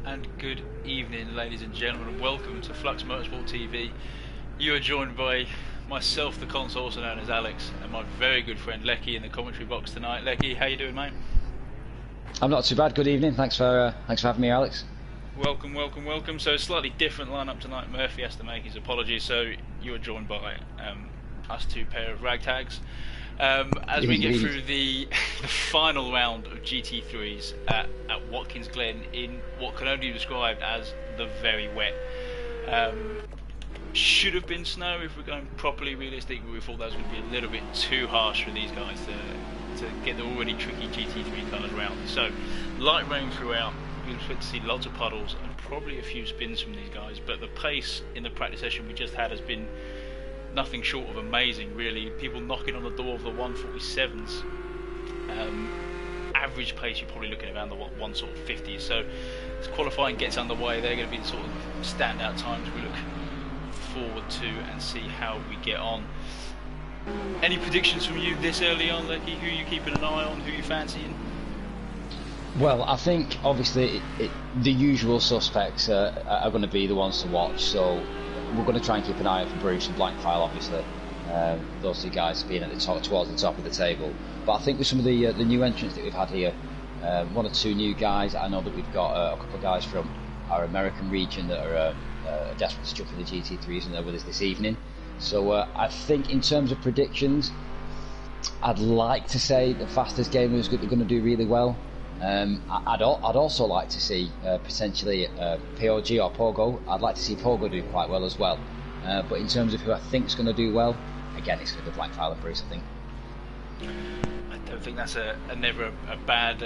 and good evening, ladies and gentlemen, and welcome to Flux Motorsport TV. You are joined by myself, the console, also known as Alex, and my very good friend Lecky in the commentary box tonight. Lecky, how you doing, mate? I'm not too bad. Good evening. Thanks for having me, Alex. Welcome, welcome, welcome. So a slightly different lineup tonight. Murphy has to make his apologies, so you are joined by us two pair of ragtags. As we get through the final round of GT3s at Watkins Glen in what can only be described as the very wet. Should have been snow if we're going properly realistic, but we thought that was going to be a little bit too harsh for these guys to get the already tricky GT3 colours round. So light rain throughout. We expect to see lots of puddles and probably a few spins from these guys, but the pace in the practice session we just had has been nothing short of amazing, really. People knocking on the door of the 147s. Average pace you're probably looking around the 150s. So as qualifying gets underway, they're going to be the sort of standout times we look forward to and see how we get on. Any predictions from you this early on, Lecky? Who are you keeping an eye on? Who are you fancying? Well, I think obviously the usual suspects are going to be the ones to watch. So we're going to try and keep an eye out for Bruce and Blankfile, obviously. Those two guys being at the top, towards the top of the table. But I think with some of the new entrants that we've had here, one or two new guys. I know that we've got a couple of guys from our American region that are desperate to jump in the GT3s, and they're with us this evening. So I think in terms of predictions, I'd like to say the fastest gamer is going to do really well. I'd also like to see potentially POG or Pogo. I'd like to see Pogo do quite well as well. But in terms of who I think is going to do well, again, it's going to be Blankfile and Bruce, I think. I don't think that's never a bad.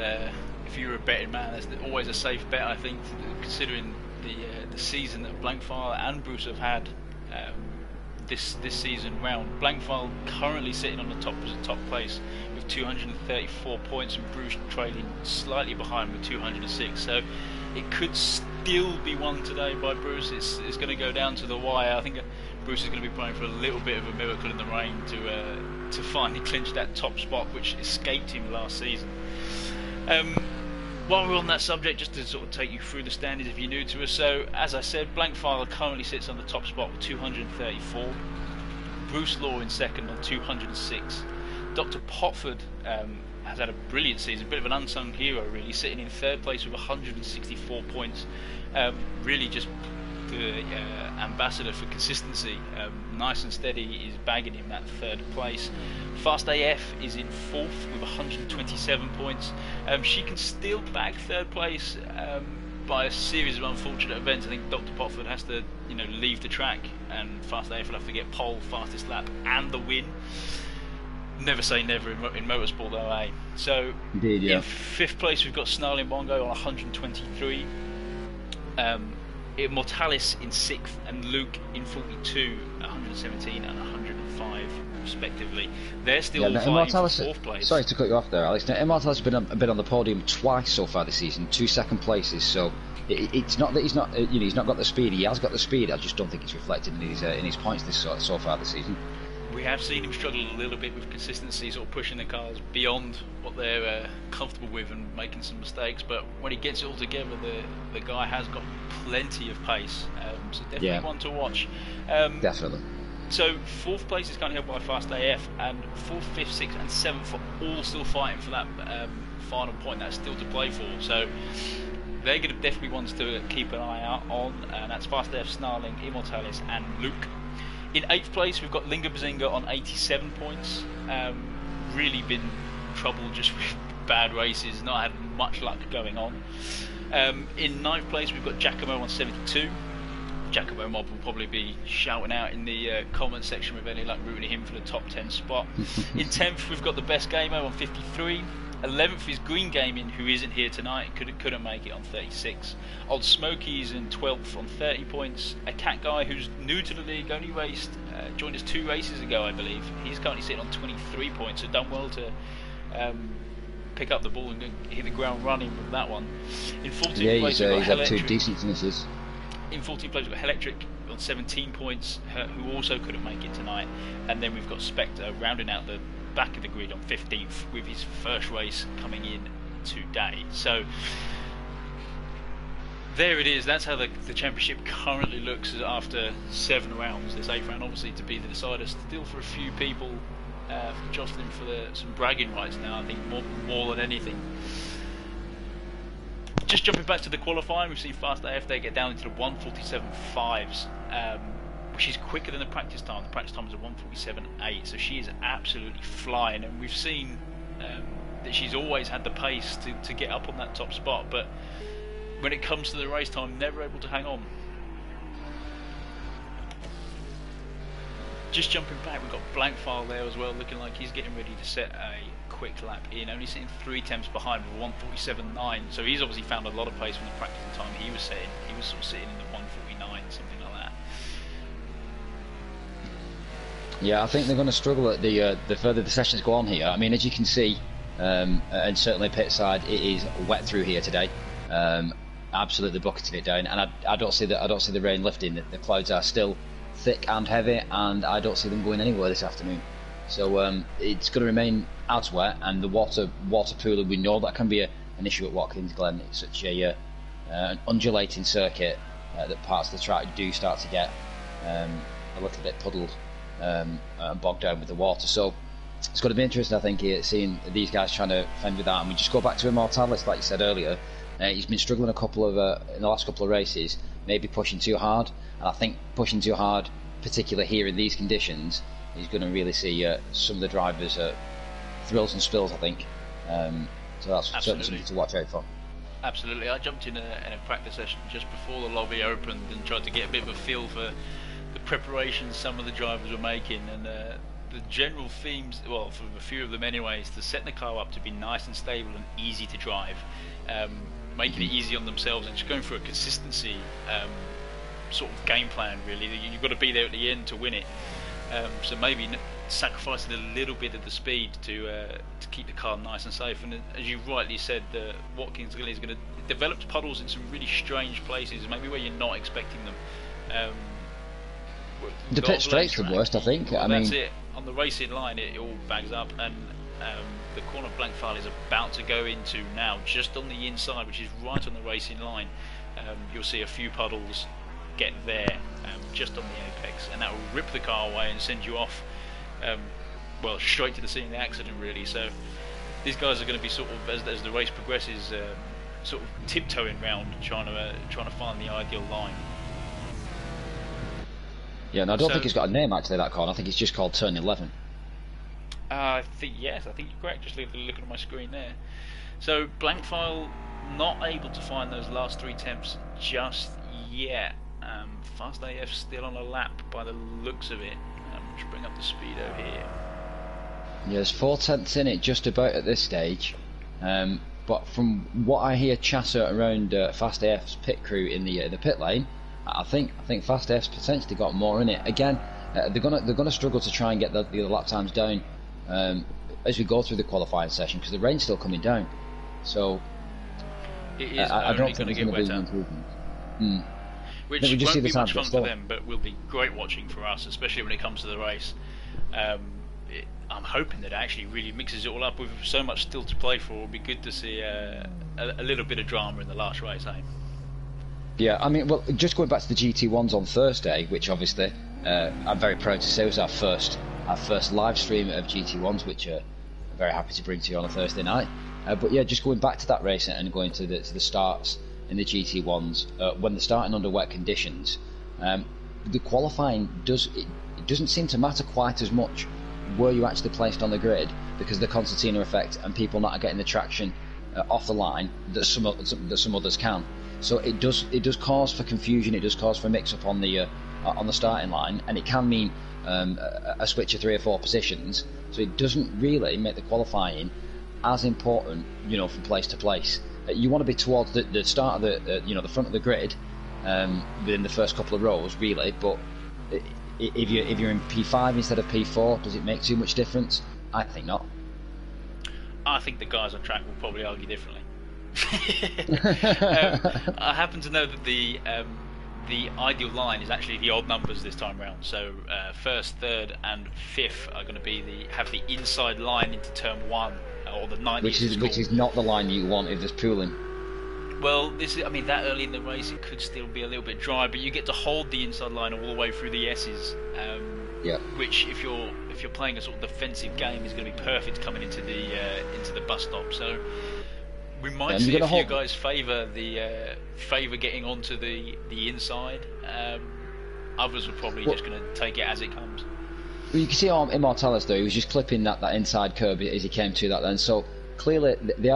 If you're a betting man, that's always a safe bet. I think, considering the season that Blankfile and Bruce have had this season round. Blankfile currently sitting on the top place with 234 points, and Bruce trailing slightly behind with 206. So it could still be won today by Bruce. It's going to go down to the wire. I think Bruce is going to be playing for a little bit of a miracle in the rain to finally clinch that top spot, which escaped him last season. While we're on that subject, just to sort of take you through the standings if you're new to us. So, as I said, Blankfile currently sits on the top spot with 234. Bruce Law in second on 206. Dr. Potford has had a brilliant season, a bit of an unsung hero really, sitting in third place with 164 points. Really just the ambassador for consistency. Nice and steady is bagging him that third place. Fast AF is in fourth with 127 points. She can still bag third place by a series of unfortunate events. I think Dr. Potford has to, leave the track, and Fast AF will have to get pole, fastest lap, and the win. Never say never in motorsport, though, eh? So indeed, yeah. In fifth place we've got Snarling Bongo on 123. Immortalis in 6th, and Luke in 42, 117 and 105 respectively. They're still fighting for 4th place. Sorry to cut you off there, Alex. Now, Immortalis has been on the podium twice so far this season, 2 second places. So it's not that he's not got the speed. He has got the speed. I just don't think it's reflected in his points so far this season. We have seen him struggle a little bit with consistency, sort of pushing the cars beyond what they're comfortable with and making some mistakes. But when he gets it all together, the guy has got plenty of pace. So definitely one to watch. Definitely. So 4th place is currently held by Fast AF, and 4th, 5th, 6th and 7th are all still fighting for that final point that's still to play for. So they're going to definitely ones to keep an eye out on, and that's Fast AF, Snarling, Immortalis and Luke. In 8th place we've got Linga Bazinga on 87 points. Really been troubled just with bad races, not had much luck going on. In 9th place we've got Giacomo on 72. Giacomo Mob will probably be shouting out in the comment section with any luck, rooting him for the top 10 spot. In 10th we've got the Best Gamer on 53. 11th is Green Gaming, who isn't here tonight, couldn't make it, on 36. Old Smokey's in 12th on 30 points. A cat guy who's new to the league, only raced, joined us 2 races ago I believe. He's currently sitting on 23 points, so done well to pick up the ball and hit the ground running with that one. In 14th place we've got he's had 2 decent finishes. In 14th place we've got Electric on 17 points, who also couldn't make it tonight. And then we've got Spectre rounding out the back of the grid on 15th with his first race coming in today. So there it is. That's how the championship currently looks after 7 rounds. This 8th round, obviously, to be the decider, still for a few people jostling for some bragging rights now. I think more than anything. Just jumping back to the qualifying, we've seen Fast AF they get down into the 1:47.5s, which is quicker than the practice time. The practice time is a 1:47.8, so she is absolutely flying, and we've seen that she's always had the pace to get up on that top spot, but when it comes to the race time, never able to hang on. Just jumping back, we've got Blank File there as well, looking like he's getting ready to set a quick lap in, only sitting 3 tenths behind with 1:47.9, so he's obviously found a lot of pace from the practice time he was setting. He was sort of sitting in the 1:49, something like that. Yeah, I think they're going to struggle at the further the sessions go on here. I mean, as you can see, and certainly pit side, it is wet through here today. Absolutely bucketing it down, and I don't see the rain lifting. The clouds are still thick and heavy, and I don't see them going anywhere this afternoon. So it's going to remain as wet, and the water pooling, we know that can be an issue at Watkins Glen. It's such an undulating circuit that parts of the track do start to get a little bit puddled and bogged down with the water. So it's going to be interesting, I think, seeing these guys trying to fend with that. And we just go back to Immortalis, like you said earlier. He's been struggling in the last couple of races, maybe pushing too hard, and I think pushing too hard, particularly here in these conditions, is going to really see some of the drivers thrills and spills, I think. So that's certainly something to watch out for. Absolutely. I jumped in a practice session just before the lobby opened and tried to get a bit of a feel for the preparations some of the drivers were making, and the general themes, well, for a few of them anyways, to set the car up to be nice and stable and easy to drive, making it easy on themselves, and just going for a consistency sort of game plan, really. You've got to be there at the end to win it. So maybe sacrificing a little bit of the speed to keep the car nice and safe. And as you rightly said, Watkins Glen is going to develop puddles in some really strange places, maybe where you're not expecting them. The pit straight's the worst, I think. Well, that's it. On the racing line, it all bags up, and the corner Blank File is about to go into now, just on the inside, which is right on the racing line. You'll see a few puddles get there, just on the apex, and that will rip the car away and send you off, well, straight to the scene of the accident, really. So these guys are going to be sort of, as the race progresses, sort of tiptoeing round, trying to find the ideal line. Yeah, and I don't think it's got a name actually, that corner. I think it's just called Turn 11. I think yes, I think you're correct. Just looking at my screen there. So Blank File not able to find those last 3 temps just yet. Fast AF still on a lap by the looks of it. Just bring up the speedo here. Yeah, there's 4 tenths in it just about at this stage. But from what I hear chatter around Fast AF's pit crew in the pit lane, I think Fast AF's potentially got more in it. Again, they're gonna struggle to try and get the other lap times down as we go through the qualifying session, because the rain's still coming down. So it is I don't think going to there's get going to be wetter. an improvement. Which won't be much fun for them, but will be great watching for us, especially when it comes to the race. I'm hoping that it actually really mixes it all up. With so much still to play for, it would be good to see a little bit of drama in the last race, eh? Yeah, I mean, well, just going back to the GT1s on Thursday, which obviously I'm very proud to say was our first live stream of GT1s, which I'm very happy to bring to you on a Thursday night. But yeah, just going back to that race and going to the starts in the GT1s, when they're starting under wet conditions, the qualifying doesn't seem to matter quite as much where you actually placed on the grid, because of the concertina effect and people not getting the traction off the line that some others can. So it does cause for confusion. It does cause for mix-up on the starting line, and it can mean a switch of 3 or 4 positions. So it doesn't really make the qualifying as important, from place to place. You want to be towards the start of the front of the grid, within the first couple of rows, really. But if you're in P5 instead of P4, does it make too much difference? I think not. I think the guys on track will probably argue differently. I happen to know that the ideal line is actually the odd numbers this time round. So first, third, and fifth are going to have the inside line into turn 1, or the 90. Which is not the line you want if there's pooling. Well, this is, I mean, that early in the race, it could still be a little bit dry, but you get to hold the inside line all the way through the S's. Yeah. Which, if you're playing a sort of defensive game, is going to be perfect coming into the bus stop. So we might see a few guys favour getting onto the inside. Others are probably just going to take it as it comes. Well, you can see Immortalis though, he was just clipping that inside curb as he came to that then. So clearly they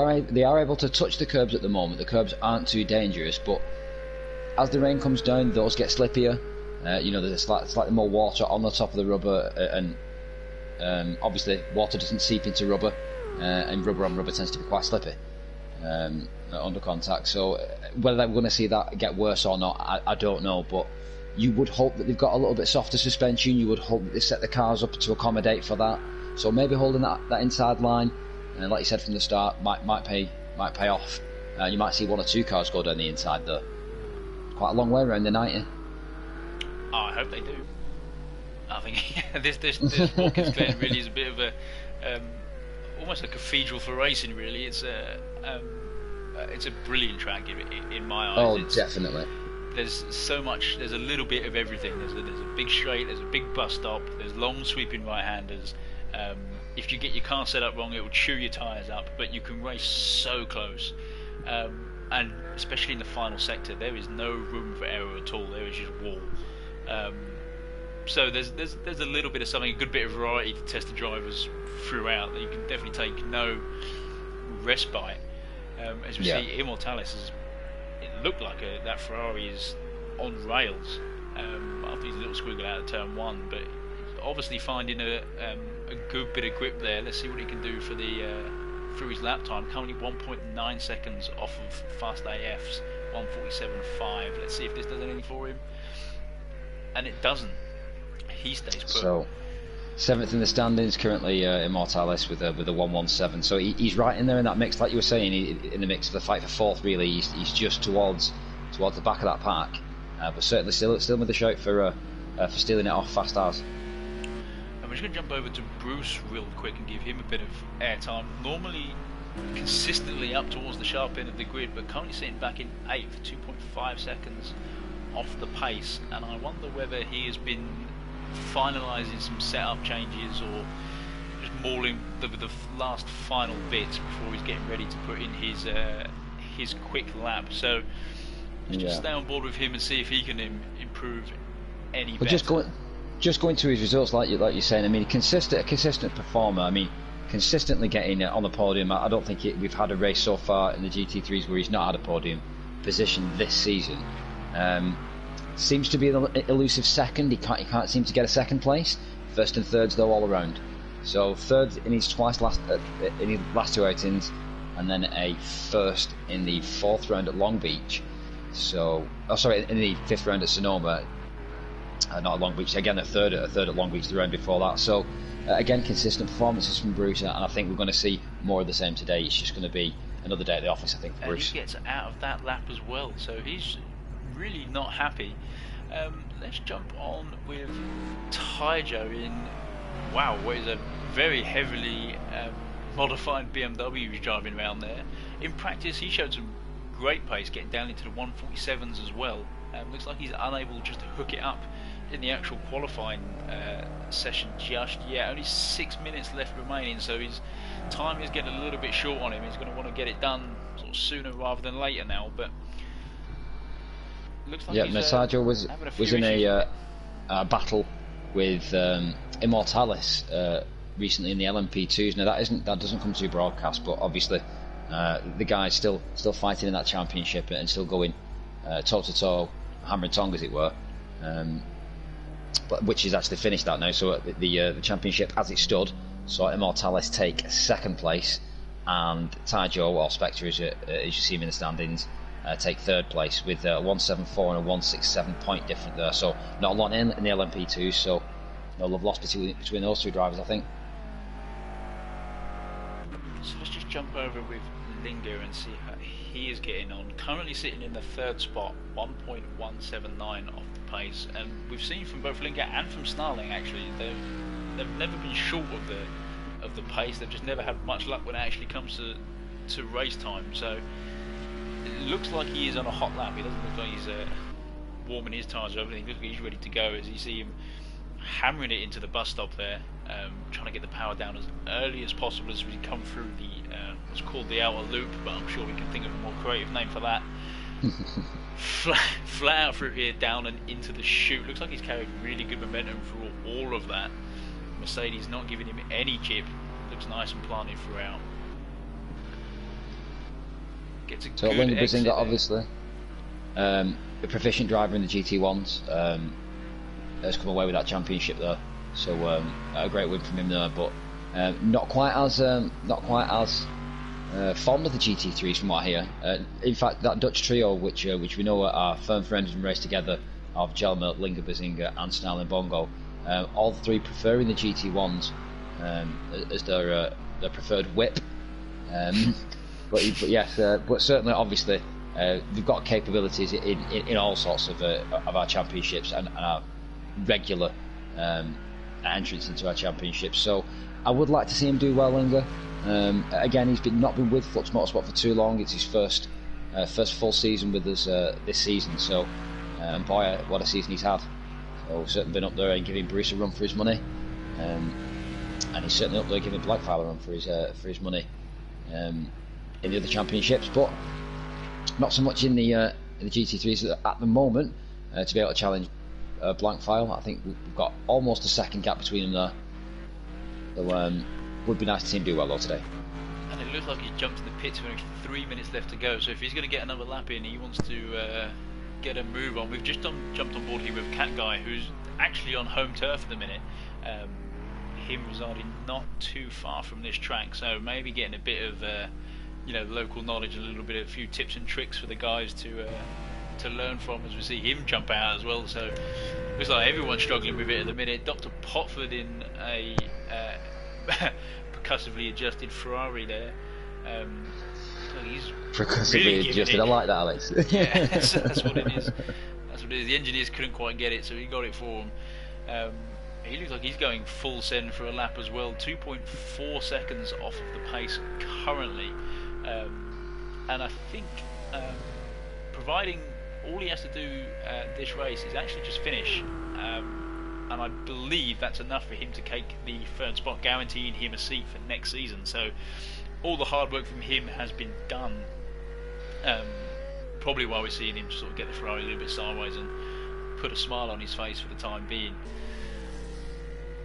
are able to touch the curbs at the moment. The curbs aren't too dangerous, but as the rain comes down, those get slippier. There's a slightly more water on the top of the rubber, and obviously water doesn't seep into rubber, and rubber on rubber tends to be quite slippy under contact. So whether we're going to see that get worse or not, I don't know, but you would hope that they've got a little bit softer suspension. You would hope that they set the cars up to accommodate for that. So maybe holding that inside line, like you said from the start, might pay off. You might see one or two cars go down the inside though. Quite a long way around the 90. Oh, I hope they do. I think this Watkins Glen really is a bit of a almost a cathedral for racing. Really, it's a brilliant track in my eyes. Oh, definitely. There's so much. There's a little bit of everything. There's a big straight. There's a big bus stop. There's long sweeping right-handers. If you get your car set up wrong, it will chew your tyres up. But you can race so close. And especially in the final sector, there is no room for error at all. There is just wall. So there's a little bit of something, a good bit of variety to test the drivers throughout that you can definitely take no respite. As we see, Immortalis it looked like that Ferrari is on rails after his little squiggle out of turn one, but obviously finding a good bit of grip there. Let's see what he can do for through his lap time. Currently 1.9 seconds off of Fast AF's 1:47.5. Let's see if this does anything for him. And it doesn't. He stays put. So 7th in the standings currently, Immortalis with a 1:17. So he's right in there in that mix, like you were saying, in the mix of the fight for 4th. Really, he's just towards the back of that pack, but certainly still with the shout for stealing it off Fast As. I'm just going to jump over to Bruce real quick and give him a bit of airtime. Normally consistently up towards the sharp end of the grid, but currently sitting back in 8th, 2.5 seconds off the pace, and I wonder whether he has been finalising some setup changes or just mauling the last final bits before he's getting ready to put in his quick lap. So just stay on board with him and see if he can improve any better. Just going to his results, like you're saying. I mean, a consistent performer. I mean, consistently getting on the podium. I don't think we've had a race so far in the GT3s where he's not had a podium position this season. Seems to be an elusive second. He can't seem to get a second place. First and thirds though all around. So third in his in his last two outings, and then a first in the 4th round at Long Beach. So in the 5th round at Sonoma. Not at Long Beach. Again, a third at Long Beach the round before that. So again, consistent performances from Bruce, and I think we're going to see more of the same today. It's just going to be another day at the office, I think, for Bruce. And he gets out of that lap as well, so he's really not happy. Let's jump on with Taijo in what is a very heavily modified BMW he's driving around there. In practice, he showed some great pace, getting down into the 1:47s as well. Looks like he's unable just to hook it up in the actual qualifying session just yet. Only 6 minutes left remaining, so his time is getting a little bit short on him. He's going to want to get it done sort of sooner rather than later now, but looks like Taijo was in a battle with Immortalis recently in the LMP2s. Now that doesn't come to broadcast, but obviously the guy's still fighting in that championship and still going toe to toe, hammer and tongue as it were, but which is actually finished that now. So the championship as it stood, saw Immortalis take 2nd place, and Taijo, or Spectre as you see him in the standings, take 3rd place with a 174 and a 167 point difference there. So not a lot in the LMP2, so no love lost between those two drivers, I think. So let's just jump over with Linger and see how he is getting on. Currently sitting in the 3rd spot, 1.179 off the pace, and we've seen from both Linger and from Snarling actually they've never been short of the pace. They've just never had much luck when it actually comes to race time. So it looks like he is on a hot lap. He doesn't look like he's warming his tyres or everything. He looks like he's ready to go, as you see him hammering it into the bus stop there, trying to get the power down as early as possible as we come through the what's called the outer loop, but I'm sure we can think of a more creative name for that. flat out through here, down and into the chute. Looks like he's carried really good momentum through all of that. Mercedes not giving him any chip. Looks nice and planted throughout. Gets a so good exit. Obviously, a proficient driver in the GT1s, has come away with that championship there. So a great win from him there, but not quite as fond of the GT3s from what I hear. In fact, that Dutch trio, which we know are firm friends and race together, of Jelmer, Linga Bazinga and Snarling Bongo, all three preferring the GT1s as their preferred whip. But certainly, obviously, they've got capabilities in all sorts of our championships and our regular entrance into our championships. So I would like to see him do well, Linga. Again, he's not been with Flux Motorsport for too long. It's his first full season with us this season. So, boy, what a season he's had. So he's certainly been up there and giving Bruce a run for his money, and he's certainly up there giving Blackfire a run for his money in the other championships. But not so much in the GT3s at the moment to be able to challenge Blankfile. I think we've got almost a second gap between them there. So would be nice to see him do well though today. And it looks like he's jumped in the pits with only 3 minutes left to go. So if he's going to get another lap in, he wants to get a move on. We've just jumped on board here with Cat Guy, who's actually on home turf at the minute. Him residing not too far from this track, so maybe getting a bit of local knowledge, a few tips and tricks for the guys to learn from as we see him jump out as well. So looks like everyone's struggling with it at the minute. Dr. Potford in a percussively adjusted Ferrari there. So he's percussively really adjusted. I like that, Alex. Yeah, that's what it is. That's what it is. The engineers couldn't quite get it, so he got it for him. He looks like he's going full send for a lap as well. 2.4 seconds off of the pace currently, and I think providing all he has to do this race is actually just finish, and I believe that's enough for him to take the third spot, guaranteeing him a seat for next season. So all the hard work from him has been done. Probably why we're seeing him sort of get the Ferrari a little bit sideways and put a smile on his face for the time being.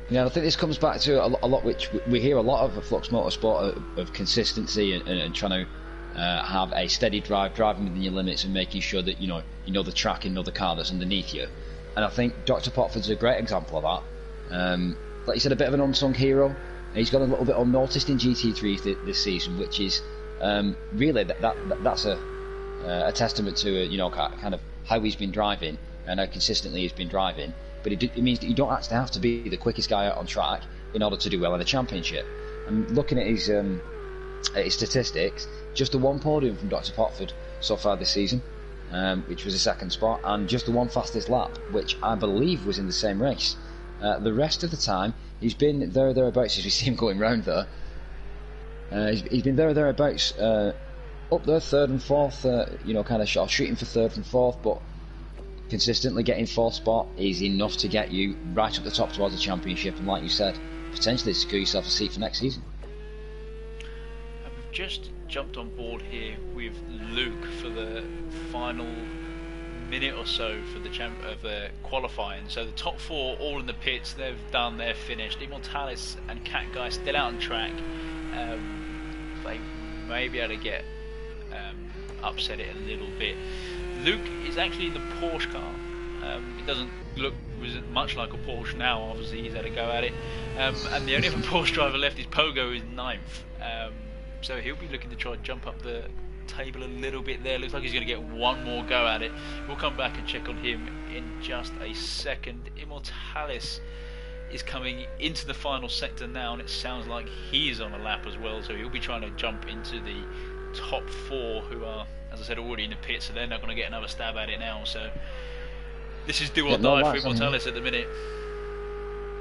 Yeah, I think this comes back to a lot which we hear a lot of Flux Motorsport of consistency and trying to have a steady driving within your limits and making sure that you know the track and know the car that's underneath you. And I think Dr. Potford's a great example of that. Like you said, a bit of an unsung hero. He's got a little bit unnoticed in GT3 this season, which is really that's a testament to kind of how he's been driving and how consistently he's been driving. But it means that you don't actually have to be the quickest guy out on track in order to do well in a championship. And looking at his statistics, just the one podium from Dr. Potford so far this season, which was a second spot, and just the one fastest lap, which I believe was in the same race. The rest of the time, he's been thereabouts, as we see him going round there. He's been thereabouts, up there, third and fourth, kind of shooting for third and fourth, but consistently getting fourth spot is enough to get you right up the top towards the championship, and like you said, potentially secure yourself a seat for next season. And we've just jumped on board here with Luke for the final minute or so for the qualifying. So the top four all in the pits, they're finished. Immortalis and Cat Guy still out on track. They may be able to get upset it a little bit. Luke is actually in the Porsche car. It doesn't look much like a Porsche now, obviously he's had a go at it. And the only other Porsche driver left is Pogo, who's ninth. So he'll be looking to try and jump up the table a little bit there. Looks like he's going to get one more go at it. We'll come back and check on him in just a second. Immortalis is coming into the final sector now, and it sounds like he is on a lap as well, so he'll be trying to jump into the top four, who are, as I said, already in the pit, so they're not going to get another stab at it now. So this is do or die for Immortalis at the minute.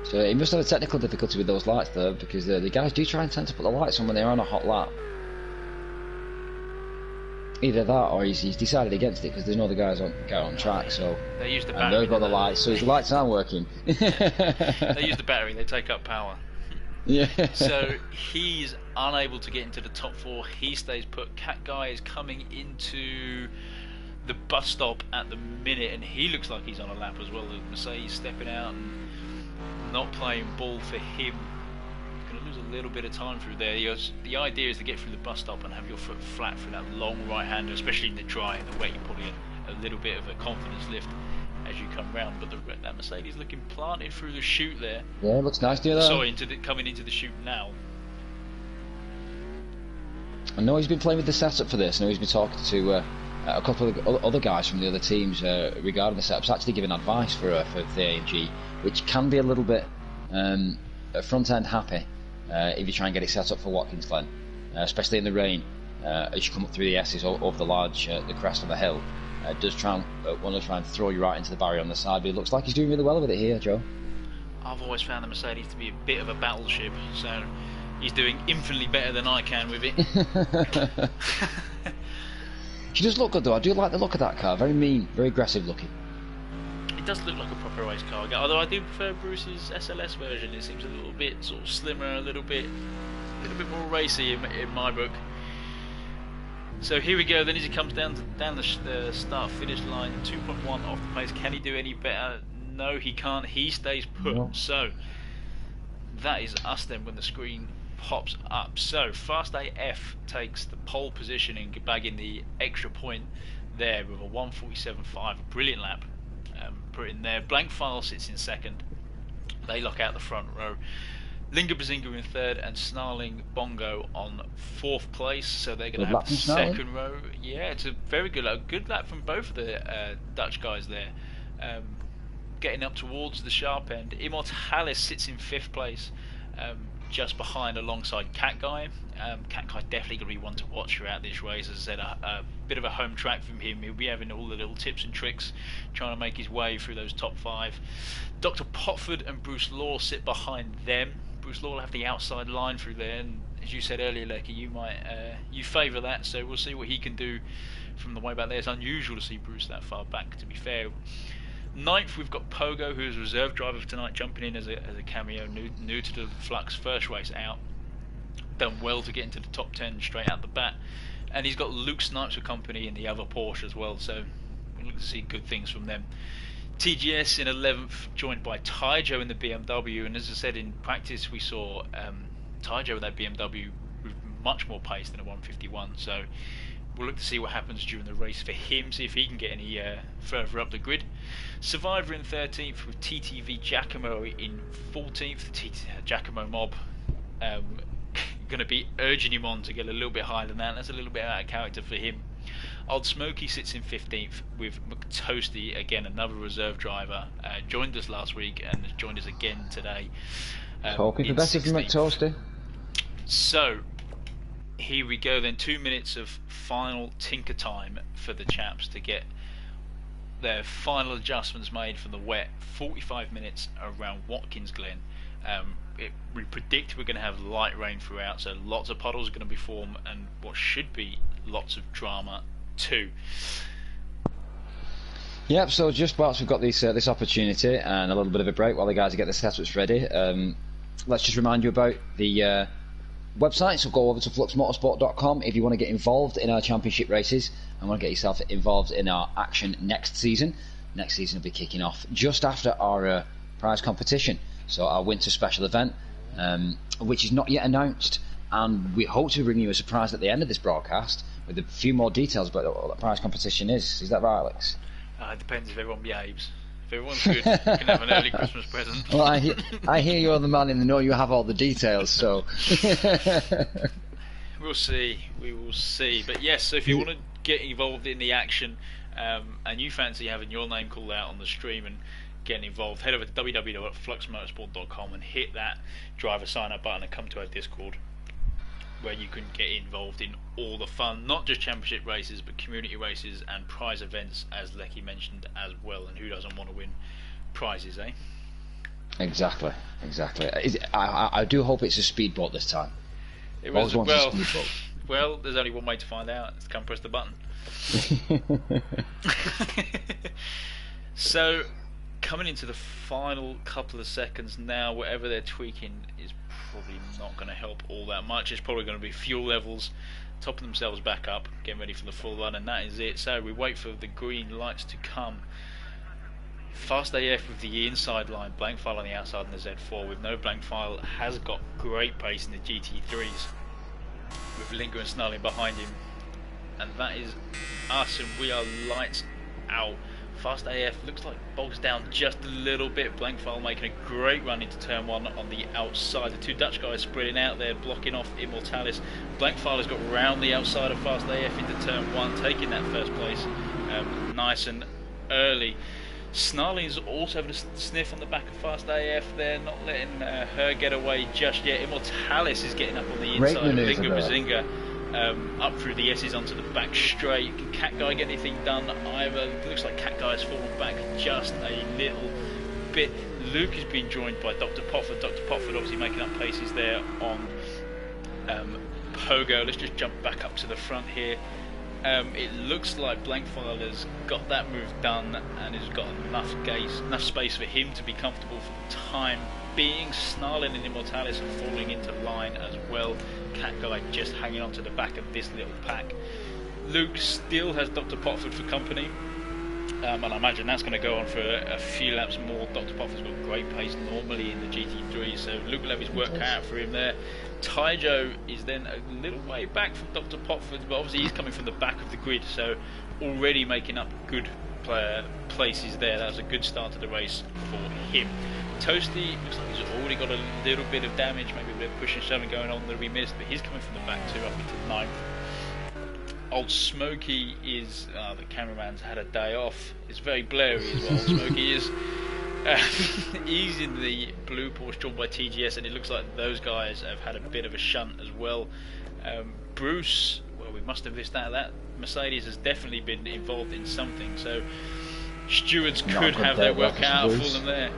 So he must have a technical difficulty with those lights though, because the guys do try and tend to put the lights on when they're on a hot lap. Either that, or he's decided against it because there's no other guys on track. So they use the and battery. they've got the lights, so his lights aren't working. They use the battery. They take up power. Yeah. So he's unable to get into the top 4. He stays put. Cat Guy is coming into the bus stop at the minute, and he looks like he's on a lap as well. Mercedes stepping out and not playing ball for him. Going to lose a little bit of time through there. The idea is to get through the bus stop and have your foot flat through that long right-hander, especially in the dry and the wet. You probably get a little bit of a confidence lift as you come round, but that Mercedes looking planted through the chute there. Yeah, it looks nice, do that. Sorry, coming into the chute now. I know he's been playing with the setup for this. I know he's been talking to a couple of other guys from the other teams regarding the setups, actually giving advice for the AMG, which can be a little bit front end happy if you try and get it set up for Watkins Glen, especially in the rain as you come up through the S's over the crest of the hill. Does want to try and throw you right into the barrier on the side, but it looks like he's doing really well with it here, Joe. I've always found the Mercedes to be a bit of a battleship, so he's doing infinitely better than I can with it. She does look good though. I do like the look of that car. Very mean, very aggressive looking. It does look like a proper race car, although I do prefer Bruce's SLS version. It seems a little bit sort of slimmer, a little bit more racy in my book. So here we go. Then as he comes down the start-finish line, 2.1 off the pace. Can he do any better? No, he can't. He stays put. No. So that is us then when the screen pops up. So Fast AF takes the pole position and bagging the extra point there with a 1:47.5, a brilliant lap. Put in there. Blank File sits in second. They lock out the front row. Linga Bazinga in third and Snarling Bongo on 4th place, so they're going to have the second row. Yeah, it's a very good lap from both of the Dutch guys there. Getting up towards the sharp end. Immortalis sits in 5th place, just behind alongside Cat Guy. Cat Guy definitely going to be one to watch throughout this race. As I said, a bit of a home track from him. He'll be having all the little tips and tricks, trying to make his way through those top 5. Dr. Potford and Bruce Law sit behind them. Bruce Law will have the outside line through there, and as you said earlier, Lecky, you favour that, so we'll see what he can do from the way back there. It's unusual to see Bruce that far back, to be fair. 9th, we've got Pogo, who is a reserve driver for tonight, jumping in as a cameo, new to the Flux, first race out. Done well to get into the top 10 straight out the bat. And he's got Luke Snipes for company in the other Porsche as well, so we'll look to see good things from them. TGS in 11th, joined by Taijo in the BMW, and as I said, in practice we saw Taijo with that BMW with much more pace than a 151, so we'll look to see what happens during the race for him, see if he can get any further up the grid. Survivor in 13th with TTV Giacomo in 14th. Giacomo Mob going to be urging him on to get a little bit higher than that. That's a little bit out of character for him. Old Smokey sits in 15th with McToasty, again another reserve driver, joined us last week and has joined us again today. Talking for better from McToasty. So here we go then, 2 minutes of final tinker time for the chaps to get their final adjustments made from the wet. 45 minutes around Watkins Glen. We predict we're going to have light rain throughout, so lots of puddles are going to be formed and what should be lots of drama too. Yep, so just whilst we've got this opportunity and a little bit of a break while the guys get the setups ready, let's just remind you about the website. So go over to FluxMotorsport.com if you want to get involved in our championship races and want to get yourself involved in our action next season. Next season will be kicking off just after our prize competition, so our winter special event, which is not yet announced, and we hope to bring you a surprise at the end of this broadcast with a few more details about what the prize competition is. Is that right, Alex? It depends if everyone behaves. If everyone's good, you can have an early Christmas present. Well, I hear you're the man in the know. You have all the details, so we'll see. We will see. But yes, so if you want to get involved in the action, and you fancy having your name called out on the stream and getting involved, head over to www.fluxmotorsport.com and hit that driver sign up button and come to our Discord, where you can get involved in all the fun, not just championship races but community races and prize events, as Lecky mentioned as well. And who doesn't want to win prizes, eh? Exactly. I do hope it's a speedboat this time. It was, well, Well, there's only one way to find out. It's come press the button. So, coming into the final couple of seconds now, whatever they're tweaking is probably not going to help all that much. It's probably going to be fuel levels, topping themselves back up, getting ready for the full run, and that is it. So we wait for the green lights to come. Fast AF with the inside line, blank file on the outside in the Z4 with no blank file, has got great pace in the GT3s with Linger and Snarling behind him, and that is us, and we are lights out. Fast AF looks like bogs down just a little bit. Blank file making a great run into turn 1 on the outside. The two Dutch guys spreading out there, blocking off Immortalis. Blank file has got round the outside of Fast AF into turn 1, taking that first place nice and early. Snarling's also having a sniff on the back of Fast AF there, not letting her get away just yet. Immortalis is getting up on the inside of Linger Bazinga. Up through the S's onto the back straight. Can Cat Guy get anything done either? It looks like Cat Guy has fallen back just a little bit. Luke is being joined by Dr. Potford. Dr. Potford obviously making up paces there on Pogo. Let's just jump back up to the front here. It looks like Blankfile has got that move done and has got enough space for him to be comfortable for the time being. Snarling and Immortalis are falling into line as well. Cat Guy just hanging on to the back of this little pack. Luke still has Dr. Potford for company, and I imagine that's going to go on for a few laps more. Dr. Potford's got great pace normally in the GT3, so Luke will have his work cut out for him there. Tyjo is then a little way back from Dr. Potford, but obviously he's coming from the back of the grid, so already making up good places there. That was a good start to the race for him. Toasty looks like he's already got a little bit of damage, maybe a bit of push and shoving going on that we missed, but he's coming from the back too, up into 9th. Old Smokey is, the cameraman's had a day off. It's very blurry as well, Old Smokey is. He's in the blue Porsche drawn by TGS, and it looks like those guys have had a bit of a shunt as well. Bruce, well, we must have missed out. That Mercedes has definitely been involved in something, so stewards could have their work out for them there.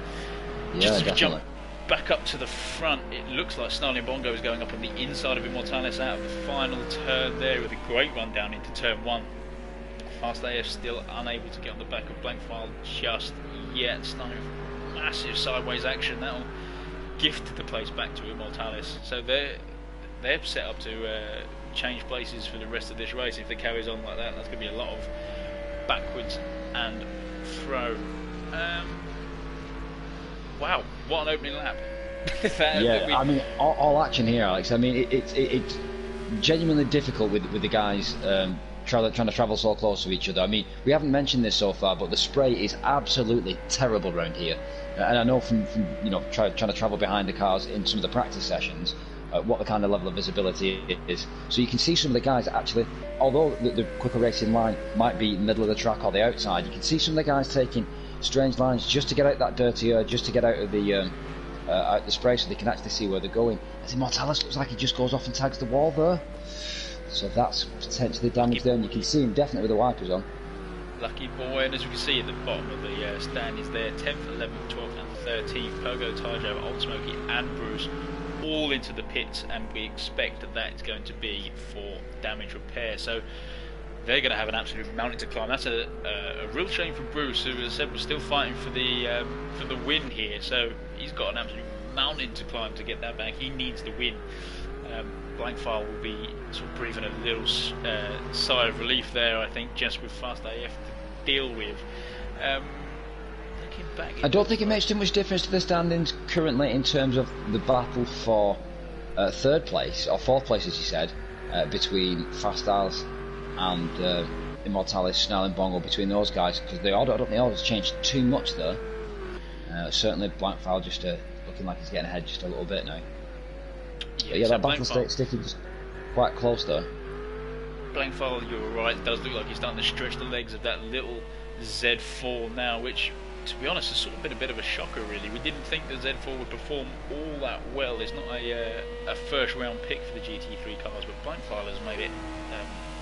Yeah, just to definitely. jump back up to the front, it looks like Snarling Bongo is going up on the inside of Immortalis out of the final turn there with a great run down into turn 1. Fast AF still unable to get on the back of Blankfile just yet. Snarling massive sideways action, that'll gift the place back to Immortalis. So they're set up to change places for the rest of this race. If it carries on like that, that's going to be a lot of backwards and throw. Wow, what an opening lap. Yeah, I mean, all action here, Alex. I mean, it's genuinely difficult with the guys trying to travel so close to each other. I mean, we haven't mentioned this so far, but the spray is absolutely terrible around here. And I know from trying to travel behind the cars in some of the practice sessions, what the kind of level of visibility is. So you can see some of the guys actually, although the quicker racing line might be middle of the track or the outside, you can see some of the guys taking strange lines just to get out that dirty air, just to get out of the spray so they can actually see where they're going. As Immortalis looks like he just goes off and tags the wall there, so that's potentially damage there, and you can see him definitely with the wipers on. Lucky boy, and as we can see at the bottom of the stand is there, 10th, 11th, 12th and 13th, Pogo, Tyjo, Old Smokey and Bruce all into the pits, and we expect that it's going to be for damage repair. So they're going to have an absolute mountain to climb. That's a real shame for Bruce, who as I said was still fighting for the win here. So he's got an absolute mountain to climb to get that back. He needs the win. Blankfile will be sort of breathing a little sigh of relief there, I think, just with Fast AF to deal with. Looking back, I don't think it makes too much difference to the standings currently in terms of the battle for third place, or fourth place as you said, between Fast Styles and Immortalis, Snarling Bongo, between those guys, because I don't think the order's changed too much there. Certainly Blankfile just looking like he's getting ahead just a little bit now. Yeah, that battle sticking just quite close there. Blankfile, you're right, it does look like he's starting to stretch the legs of that little Z4 now, which, to be honest, has sort of been a bit of a shocker really. We didn't think the Z4 would perform all that well. It's not a first round pick for the GT3 cars, but Blankfile has made it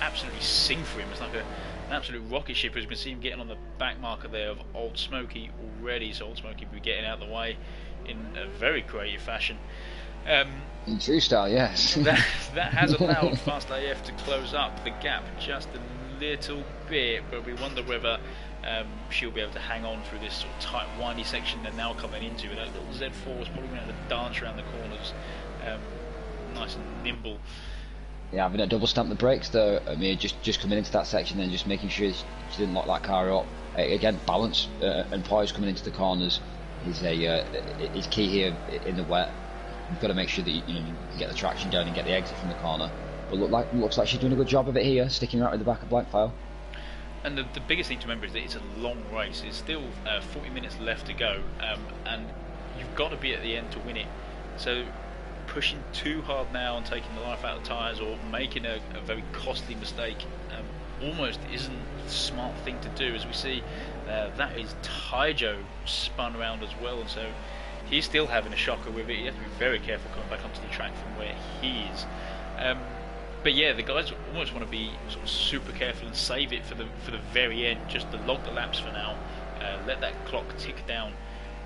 absolutely sing for him. It's like an absolute rocket ship. As we can see him getting on the back marker there of Old Smokey already, so Old Smokey will be getting out of the way in a very creative fashion. In true style, yes. that has allowed Fast AF to close up the gap just a little bit, but we wonder whether she'll be able to hang on through this sort of tight, windy section they're now coming into. That little Z4 is probably going to have to dance around the corners, nice and nimble. Yeah, having a double stamp the brakes though. I mean, just coming into that section and just making sure she didn't lock that car up. Again, balance and poise coming into the corners is key here in the wet. You've got to make sure that you can get the traction down and get the exit from the corner. But looks like she's doing a good job of it here, sticking right with the back of Blank File. And the biggest thing to remember is that it's a long race. It's still 40 minutes left to go, and you've got to be at the end to win it. So pushing too hard now and taking the life out of the tyres, or making a very costly mistake, almost isn't the smart thing to do. As we see, that is Taijo spun around as well, and so he's still having a shocker with it. You have to be very careful coming back onto the track from where he is. But yeah, the guys almost want to be sort of super careful and save it for the very end, just to log the laps for now, let that clock tick down.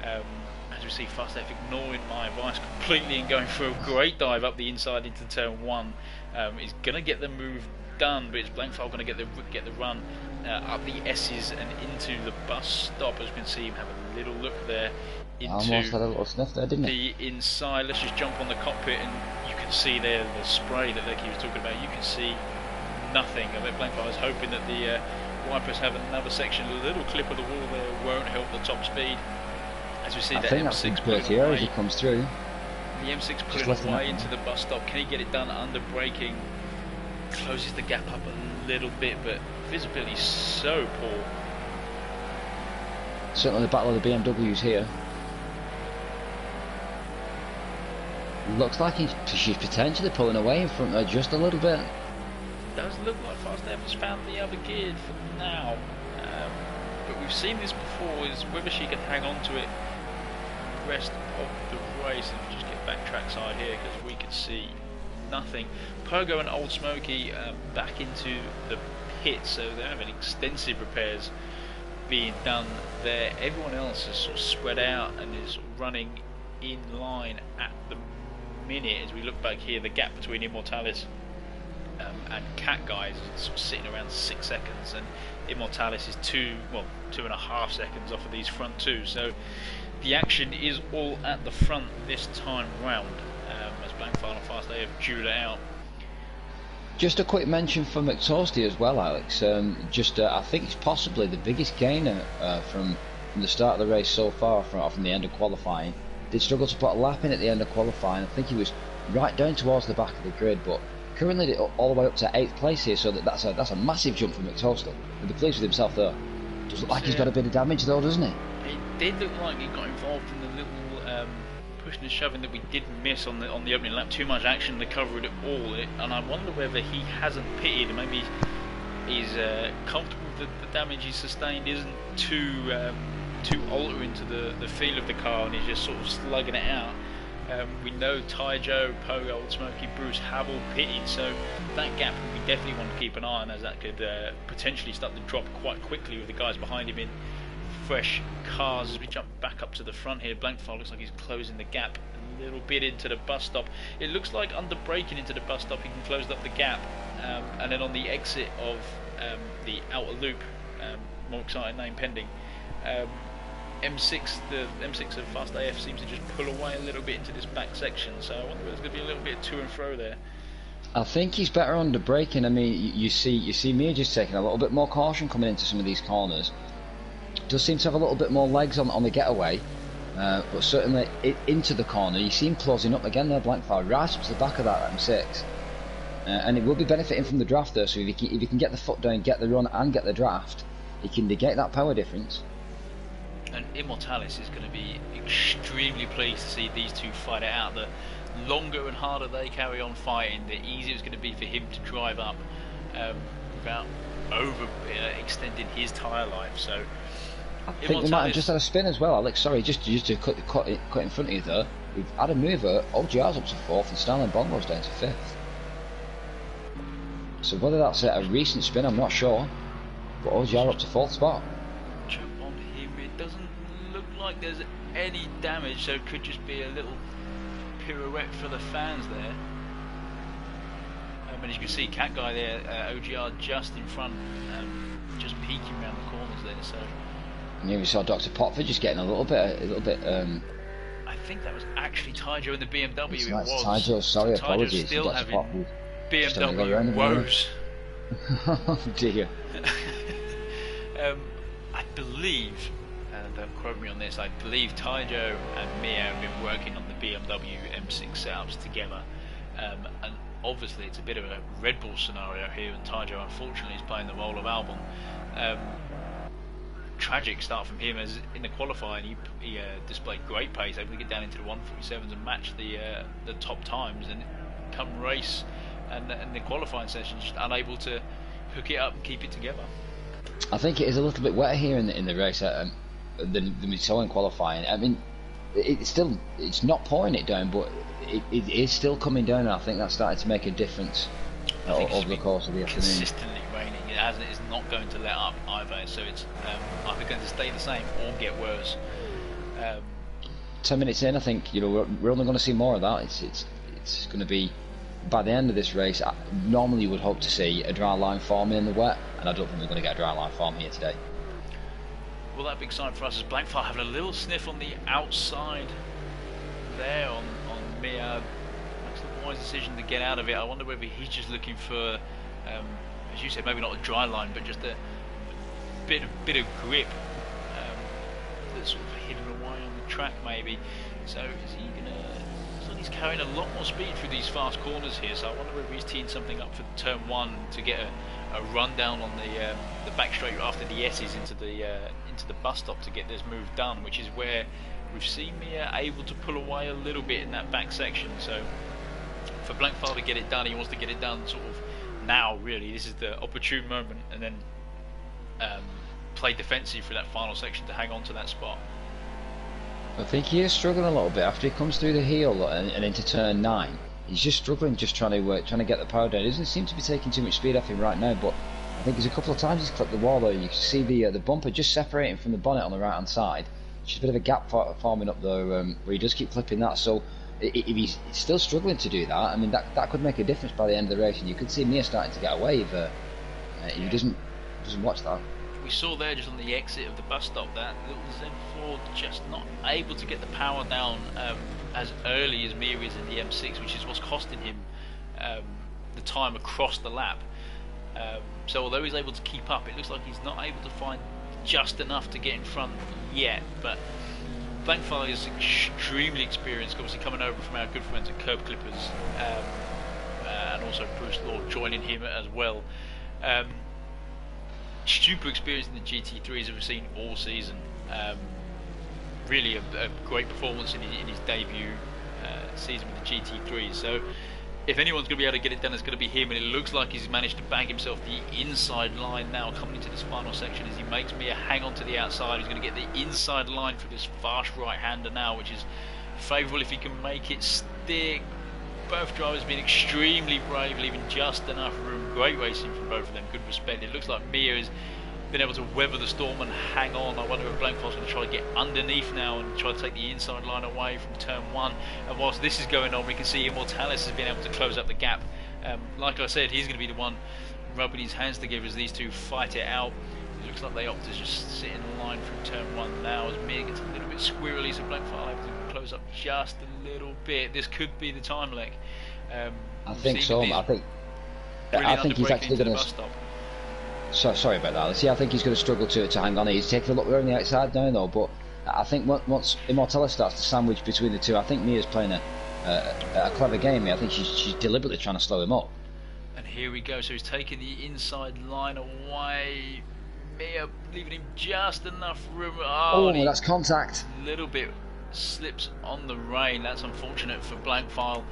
As we see, Fast AF ignoring my advice completely and going for a great dive up the inside into turn 1. He's going to get the move done, but it's Blank File going to get the run up the S's and into the bus stop. As we can see him have a little look there into almost had a little sniff there, didn't the inside. Let's just jump on the cockpit, and you can see there the spray that Lecky was talking about. You can see nothing. I bet Blank File is hoping that the wipers have another section. A little clip of the wall there won't help the top speed. As we see, that M6 pulling away. As he comes through. The M6 pulling away into the bus stop. Can he get it done under braking? Closes the gap up a little bit, but visibility is so poor. Certainly the battle of the BMWs here. Looks like she's potentially pulling away in front there just a little bit. Does look like Fast AF has found the other gear for now. But we've seen this before, is whether she can hang on to it the rest of the race. And just get backtrack side here because we can see nothing. Pogo and Old Smoky back into the pit, so they're having extensive repairs being done there. Everyone else is sort of spread out and is running in line at the minute. As we look back here, the gap between Immortalis and Cat Guys is sort of sitting around 6 seconds, and Immortalis is 2.5 seconds off of these front two. So the action is all at the front this time round, as Blank File and Fast AF duel it out. Just a quick mention for McToasty as well, Alex. I think it's possibly the biggest gainer from the start of the race so far, from the end of qualifying. Did struggle to put a lap in at the end of qualifying. I think he was right down towards the back of the grid, but currently all the way up to 8th place here, so that's a massive jump from McToasty. He'll be pleased with himself there. Does look like he's got a bit of damage though, doesn't he? It did look like he got involved in the little pushing and shoving that we did miss on the opening lap. Too much action to cover it all, and I wonder whether he hasn't pitted, and maybe he's comfortable with the damage he's sustained isn't too altering to the feel of the car, and he's just sort of slugging it out. We know Taijo, Pogo, Old Smoky, Bruce have all pitted, so that gap we definitely want to keep an eye on, as that could potentially start to drop quite quickly with the guys behind him in fresh cars. As we jump back up to the front here, Blank File looks like he's closing the gap a little bit into the bus stop. It looks like under braking into the bus stop he can close up the gap, and then on the exit of the outer loop, more exciting name pending, the M6 of Fast AF seems to just pull away a little bit into this back section, so I wonder if there's going to be a little bit of to and fro there. I think he's better under braking. I mean, you see me just taking a little bit more caution coming into some of these corners. Does seem to have a little bit more legs on the getaway, but certainly into the corner you see him closing up again there, Blank File, right up to the back of that M6, and it will be benefiting from the draft there. So if he can get the foot down, get the run and get the draft, he can negate that power difference. And Immortalis is going to be extremely pleased to see these two fight it out. The longer and harder they carry on fighting, the easier it's going to be for him to drive up without extending his tyre life. So I think we might have just had a spin as well, Alex. Sorry, just to cut in front of you there. We've had a mover. OGR's up to 4th and Stanley Bongo's down to 5th. So whether that's a recent spin, I'm not sure. But OGR up to 4th spot. Jump on him. It doesn't look like there's any damage, so it could just be a little pirouette for the fans there. And as you can see, Cat Guy there, OGR just in front, just peeking around the corners there. So. And here we saw Dr. Potford just getting a little bit. I think that was actually Tyjo in the BMW. It was. Tyjo, sorry, so apologies. Still Dr. having Potford. BMW woes. Oh dear. I believe, and don't quote me on this, I believe Tyjo and Mia have been working on the BMW M6 setups together, and obviously it's a bit of a Red Bull scenario here, and Tyjo unfortunately is playing the role of Albon. Tragic start from him, as in the qualifying he displayed great pace, able to get down into the 147s and match the top times, and come race and the qualifying session just unable to hook it up and keep it together. I think it is a little bit wetter here in the race than we saw in qualifying. I mean, it's not pouring it down, but it is still coming down, and I think that's starting to make a difference over the course of the afternoon. Consistently raining, it's not going to let up either, so it's either going to stay the same or get worse. 10 minutes in, I think we're only going to see more of that. It's going to be, by the end of this race, normally you would hope to see a dry line forming in the wet, and I don't think we're going to get a dry line form here today. Well, that big sign for us is Blankfire having a little sniff on the outside there on Mia. Makes the wise decision to get out of it. I wonder whether he's just looking for, as you said, maybe not a dry line, but just a bit of grip that's sort of hidden away on the track, maybe. So is he gonna? He's carrying a lot more speed through these fast corners here, so I wonder whether he's teeing something up for turn 1 to get a rundown on the back straight after the S's into the bus stop to get this move done, which is where we've seen Mia able to pull away a little bit in that back section. So for Blankfire to get it done, he wants to get it done sort of now, really. This is the opportune moment, and then play defensive for that final section to hang on to that spot. I think he is struggling a little bit after he comes through the heel and into turn 9. He's just struggling, just trying to get the power down. He doesn't seem to be taking too much speed off him right now, but I think there's a couple of times he's clipped the wall though. You can see the bumper just separating from the bonnet on the right hand side. Just a bit of a gap forming up there where he does keep clipping that. So if he's still struggling to do that, I mean that could make a difference by the end of the race, and you could see Mia starting to get away if he doesn't watch that. We saw there just on the exit of the bus stop that little Z4 just not able to get the power down as early as Mia is in the M6, which is what's costing him the time across the lap. So although he's able to keep up, it looks like he's not able to find just enough to get in front yet. But Blankfire is extremely experienced, obviously coming over from our good friends at Curb Clippers, and also Bruce Law joining him as well. Super experienced in the GT3s that we've seen all season. Really a great performance in his debut season with the GT3s. So if anyone's going to be able to get it done, it's going to be him, and it looks like he's managed to bag himself the inside line now coming into this final section as he makes Mia hang on to the outside. He's going to get the inside line for this fast right-hander now, which is favourable if he can make it stick. Both drivers have been extremely brave, leaving just enough room. Great racing from both of them, good respect. It looks like Mia has been able to weather the storm and hang on. I wonder if Blankfire's going to try to get underneath now and try to take the inside line away from turn 1. And whilst this is going on, we can see Immortalis has been able to close up the gap. Like I said, he's going to be the one rubbing his hands together as these two fight it out. It looks like they opt to just sit in line from turn 1 now as Mia gets a little bit squirrely, so Blankfire able to close up just a little bit. This could be the time leg. I think so. I think he's actually going to. Sorry about that. See, I think he's going to struggle to hang on. He's taking a look around the outside now, though. But I think once Immortalis starts to sandwich between the two, I think Mia's playing a clever game here. I think she's deliberately trying to slow him up. And here we go. So he's taking the inside line away. Mia leaving him just enough room. Oh, that's contact. A little bit slips on the rain. That's unfortunate for Blankfire.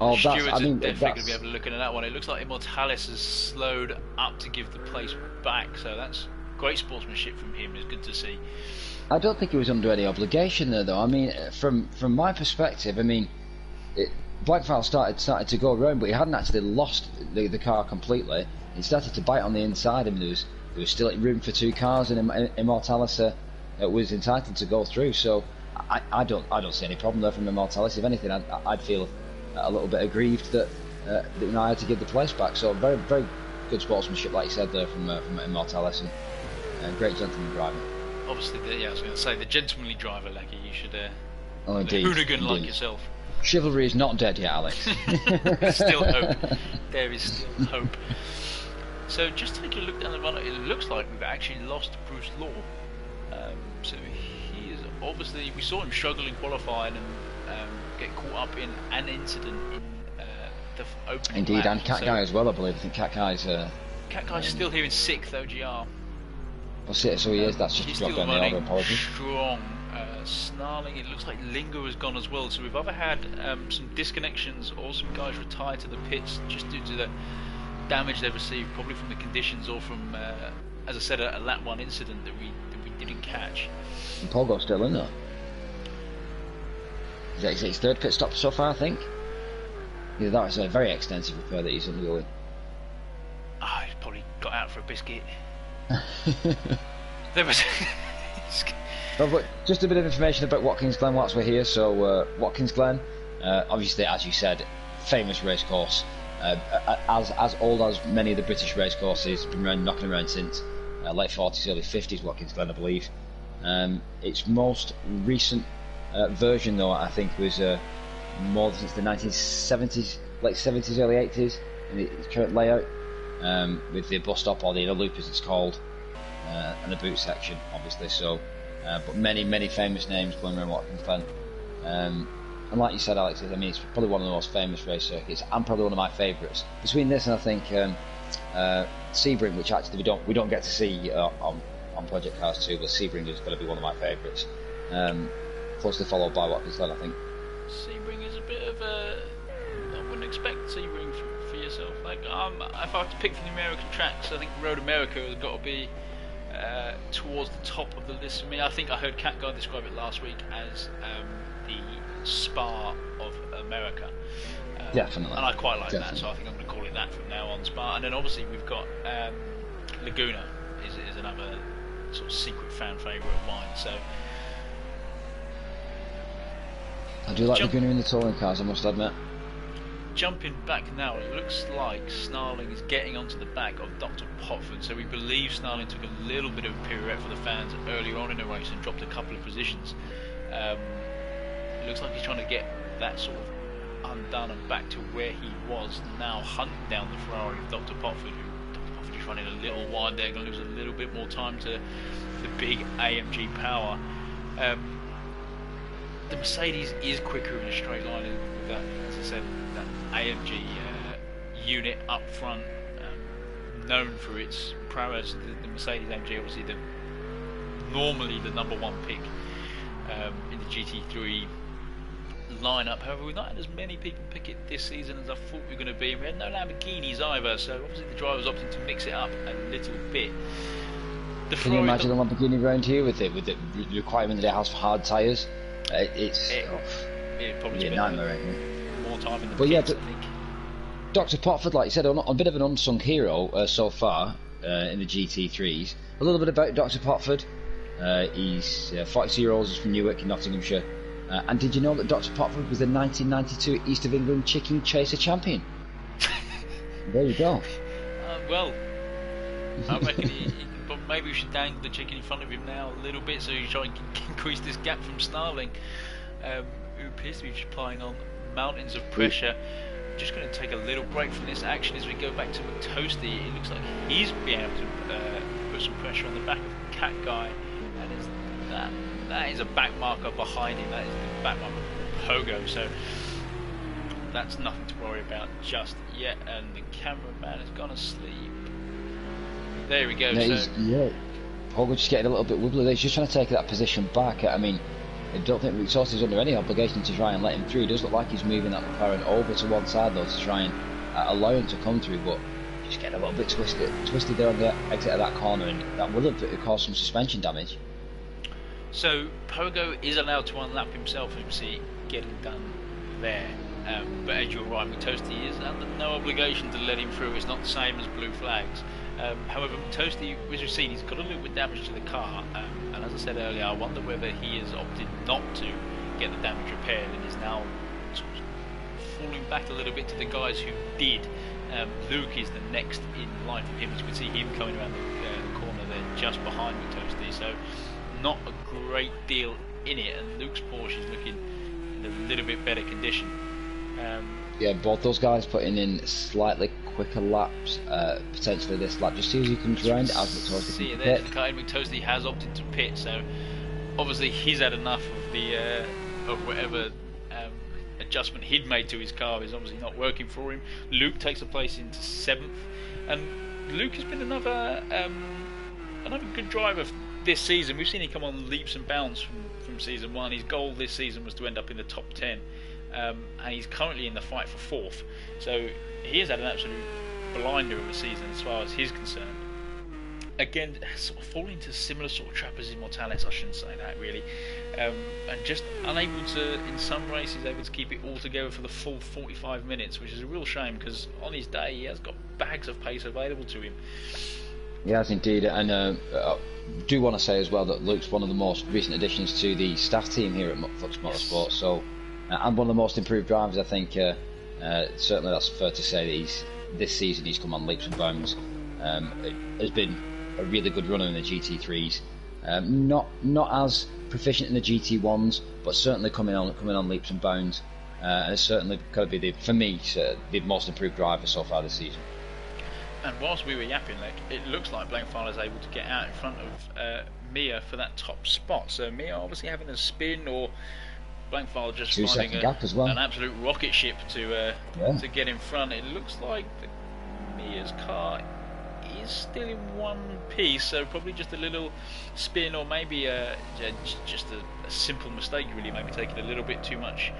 Oh, Stewards are definitely going to be able to look at that one. It looks like Immortalis has slowed up to give the place back, so that's great sportsmanship from him. It's good to see. I don't think he was under any obligation there, though. I mean, from my perspective, I mean, Blankfire started to go around, but he hadn't actually lost the car completely. He started to bite on the inside. I mean, there was still room for two cars, and Immortalis was entitled to go through. So I don't see any problem there from Immortalis. If anything, I'd feel a little bit aggrieved that I had to give the place back. So very good sportsmanship, like you said there from Immortalis, and great gentleman driver. Obviously, I was going to say the gentlemanly driver, Lecky. You should. Oh, indeed, the hooligan indeed. like yourself. Chivalry is not dead yet, Alex. Still hope. There is still hope. So just take a look down the run. It looks like we've actually lost Bruce Law. So he is obviously, we saw him struggle in qualifying and get caught up in an incident in the opening Indeed, lap. and Cat Guy as well, I believe. I think Cat Guy's still here in 6th OGR. So he is. That's just He's dropped still down the order. Apologies. strong. Snarling, it looks like Linger has gone as well. So we've either had some disconnections or some guys retire to the pits just due to the damage they've received, probably from the conditions or from, as I said, a lap 1 incident that we didn't catch. And Pogo's still in there. Is that his 3rd pit stop so far, I think? Yeah, that was a very extensive repair that he's undergoing. He's probably got out for a biscuit. There was. Well, but just a bit of information about Watkins Glen whilst we're here. So Watkins Glen, obviously, as you said, famous racecourse, as old as many of the British racecourses, been knocking around since late 40s, early 50s. Watkins Glen, I believe. Its most recent version, though, I think, was more since the 1970s, late 70s, early 80s, in its current layout, with the bus stop, or the inner loop as it's called, and the boot section, obviously. So. But many famous names going around Watkins Glen, and like you said, Alex, I mean, it's probably one of the most famous race circuits, and probably one of my favourites. Between this and I think Sebring, which actually we don't get to see on Project Cars 2, but Sebring is going to be one of my favourites. Closely followed by Watkins Glen, I think. Sebring is a bit of a. I wouldn't expect Sebring for yourself. Like, if I have to pick from the American tracks, I think Road America has got to be. Towards the top of the list for me. I think I heard Cat Guy describe it last week as the Spa of America. Definitely. And I quite like that, so I think I'm going to call it that from now on, Spa. And then obviously we've got Laguna is another sort of secret fan favourite of mine. So I do like Laguna in the touring cars, I must admit. Jumping back now, it looks like Snarling is getting onto the back of Dr. Potford, so we believe Snarling took a little bit of a pirouette for the fans earlier on in the race and dropped a couple of positions. It looks like he's trying to get that sort of undone and back to where he was, now hunting down the Ferrari of Dr. Potford, who Dr. Potford is running a little wide there, going to lose a little bit more time to the big AMG power. The Mercedes is quicker in a straight line with that, as I said, that AMG unit up front, known for its prowess. The Mercedes AMG, obviously normally the number 1 pick in the GT3 lineup. However, we've not had as many people pick it this season as I thought we were going to be. We had no Lamborghinis either, so obviously the drivers opting to mix it up a little bit. Can you imagine a Lamborghini around here with the requirement that it has for hard tyres? It'd probably be a nightmare. More time in the pits, I think. Dr. Potford, like you said, a bit of an unsung hero so far in the GT3s. A little bit about Dr. Potford. He's 42-year-old, he's from Newark in Nottinghamshire. And did you know that Dr. Potford was the 1992 East of England Chicken Chaser champion? There you go. Well, I reckon maybe we should dangle the chicken in front of him now a little bit so you try and increase this gap from Snarling, who appears to be applying on mountains of pressure. Just going to take a little break from this action as we go back to McToasty. It looks like he's been able to put some pressure on the back of Cat Guy, and that is a back marker behind him. That is the back marker of Pogo, so that's nothing to worry about just yet. And the cameraman has gone asleep. There we go. Pogo just getting a little bit wobbly. He's just trying to take that position back. I mean, I don't think McToasty is under any obligation to try and let him through. It does look like he's moving that McLaren over to one side though to try and allow him to come through, but just getting a little bit twisted there on the exit of that corner, and that will have caused some suspension damage. So Pogo is allowed to unlap himself, as we see getting done there. But as you're right, McToasty is under no obligation to let him through. It's not the same as blue flags. However, Toasty, as you've seen, he's got a little bit of damage to the car, and as I said earlier, I wonder whether he has opted not to get the damage repaired and is now sort of falling back a little bit to the guys who did. Luke is the next in line from him. As you can see him coming around the corner there just behind Toasty, so not a great deal in it, and Luke's Porsche is looking in a little bit better condition. Yeah, both those guys putting in slightly quicker laps, potentially this lap, just see as he comes around as McToasty see it can there, pit. McToasty has opted to pit, so obviously he's had enough of the of whatever adjustment he'd made to his car is obviously not working for him. Luke takes a place into 7th, and Luke has been another good driver this season. We've seen him come on leaps and bounds from season 1. His goal this season was to end up in the top 10, and he's currently in the fight for 4th, so he has had an absolute blinder of a season as far as he's concerned. Again, sort of falling into similar sort of trap as eMotorsports, I shouldn't say that really, and just unable to, in some races, able to keep it all together for the full 45 minutes, which is a real shame because on his day he has got bags of pace available to him. Yes, indeed, and I do want to say as well that Luke's one of the most recent additions to the staff team here at Flux Motorsport, so and one of the most improved drivers. I think certainly that's fair to say that this season he's come on leaps and bounds. Has been a really good runner in the GT3s, not as proficient in the GT1s, but certainly coming on leaps and bounds, and it's certainly going to be for me the most improved driver so far this season. And whilst we were yapping, it looks like Blankfeil is able to get out in front of Mia for that top spot. So Mia obviously having a spin, or Blankfeil just finding gap as well. An absolute rocket ship to get in front. It looks like Mia's car is still in one piece, so probably just a little spin, or maybe just a simple mistake really, maybe taking a little bit too much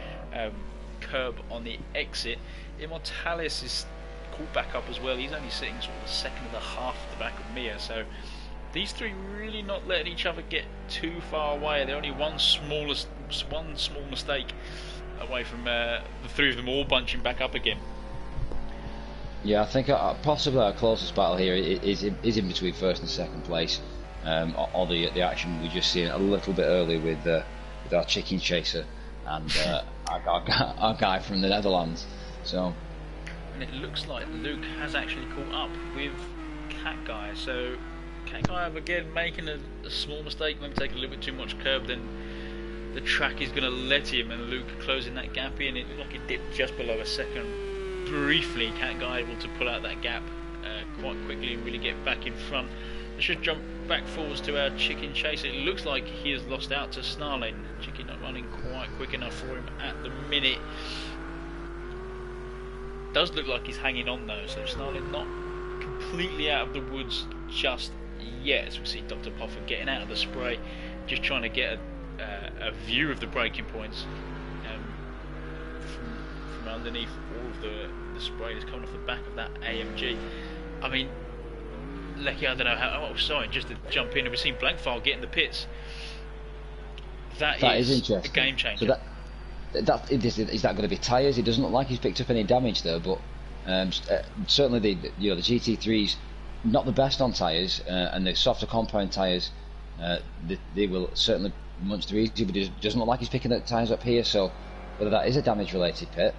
curb on the exit. eMotorsports is caught back up as well. He's only sitting sort of a second and a half at the back of Mia, so these three really not letting each other get too far away. They're only one small mistake away from the three of them all bunching back up again. Yeah, I think possibly our closest battle here is in between first and second place. Or the action we just seen a little bit earlier with our chicken chaser and our guy from the Netherlands. So, and it looks like Luke has actually caught up with Cat Guy. So Cat Guy again making a small mistake, maybe taking a little bit too much curb. Then the track is going to let him, and Luke closing that gap in. It looked like it dipped just below a second. Briefly, Cat Guy able to pull out that gap quite quickly and really get back in front. Let's just jump back forwards to our chicken chaser. It looks like he has lost out to Snarlin. Chicken not running quite quick enough for him at the minute. Does look like he's hanging on though, so Snarlin not completely out of the woods just yet. As we see Dr. Poffer getting out of the spray, just trying to get a view of the braking points from underneath all of the spray that's coming off the back of that AMG. I mean, Lecky, I don't know how. Oh, sorry, just to jump in, and we've seen Blankfeil get in the pits. That is interesting. A game changer. So is that going to be tyres? It doesn't look like he's picked up any damage there, but certainly the GT3s not the best on tyres, and the softer compound tyres they will certainly much too easy. But it doesn't look like he's picking the tyres up here. So whether that is a damage-related pit.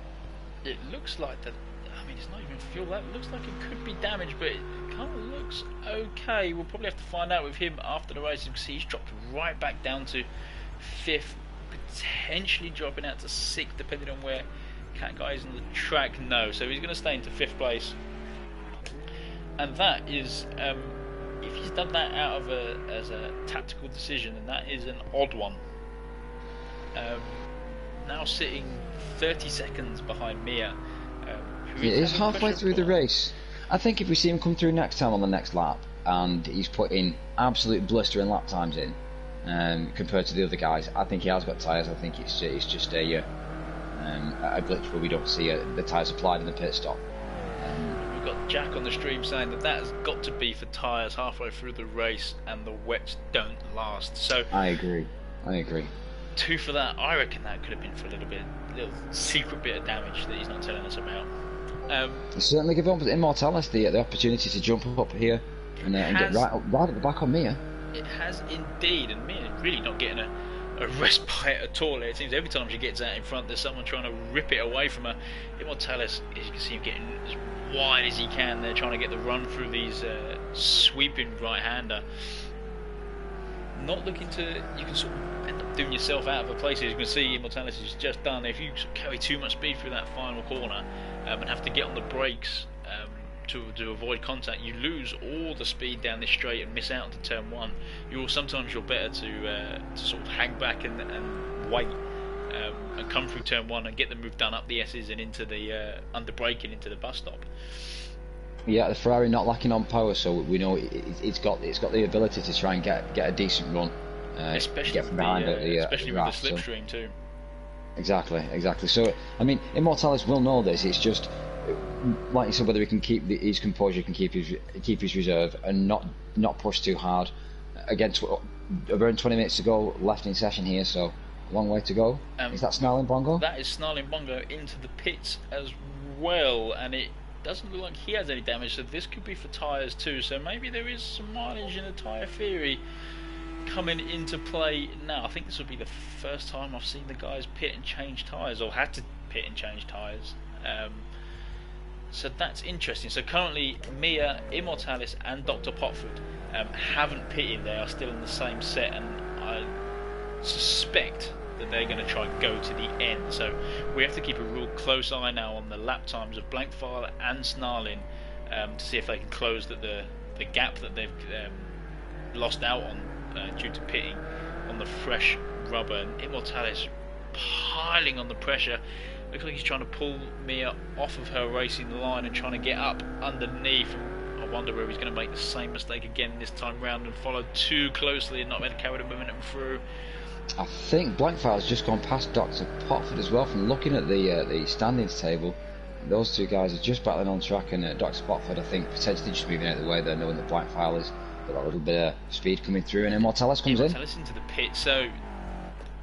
It looks like that. I mean, it's not even fuel. That looks like it could be damaged, but it kind of looks okay. We'll probably have to find out with him after the race. You can see he's dropped right back down to 5th, potentially dropping out to 6th, depending on where Cat Guy is on the track. No, so he's going to stay into 5th place, and that is if he's done that out of as a tactical decision, and that is an odd one. Now sitting 30 seconds behind Mia. He is halfway through the race. I think if we see him come through next time on the next lap, and he's putting absolute blistering lap times in compared to the other guys, I think he has got tyres. I think it's just a glitch where we don't see the tyres applied in the pit stop. We've got Jack on the stream saying that has got to be for tyres halfway through the race, and the wets don't last. So I agree. 2 for that. I reckon that could have been for a little secret bit of damage that he's not telling us about. Certainly give Immortalis the opportunity to jump up here and get right at the back on Mia. It has indeed, and Mia really not getting a respite at all. It seems every time she gets out in front, there's someone trying to rip it away from her. Immortalis, as you can see him getting as wide as he can there, trying to get the run through these sweeping right-hander. Not looking to, you can sort of end up doing yourself out of a place. As you can see, Immortalis is just done. If you sort of carry too much speed through that final corner and have to get on the brakes to avoid contact, you lose all the speed down this straight and miss out to turn one. Sometimes you're better to sort of hang back and wait and come through turn one and get the move done up the S's and into the under braking into the bus stop. Yeah, the Ferrari not lacking on power, so we know it's got the ability to try and get a decent run, especially get from behind especially with the slipstream too. Exactly. So I mean, Immortalis will know this. It's just like you said, whether he can keep his composure, can keep his reserve, and not push too hard. Against around 20 minutes to go left in session here, so a long way to go. Is that Snarling Bongo? That is Snarling Bongo into the pits as well, and it doesn't look like he has any damage, so this could be for tyres too. So maybe there is some mileage in the tyre theory coming into play now. I think this will be the first time I've seen the guys pit and change tyres, or had to pit and change tyres. So that's interesting. So currently Mia, Immortalis and Dr. Potford haven't pitted. They are still in the same set, and I suspect that they're going to try and go to the end. So we have to keep a real close eye now on the lap times of Blankfire and Snarling to see if they can close the gap that they've lost out on due to pitting on the fresh rubber. And Immortalis piling on the pressure. Looks like he's trying to pull Mia off of her racing line and trying to get up underneath. I wonder whether he's going to make the same mistake again this time round and follow too closely and not be able to carry the momentum through. I think Blankfire's just gone past Dr. Potford as well. From looking at the standings table, those two guys are just battling on track, and Dr. Potford, I think, potentially just moving out of the way there, knowing that Blankfire has got a little bit of speed coming through, and Immortalis comes in. Immortalis into the pit, so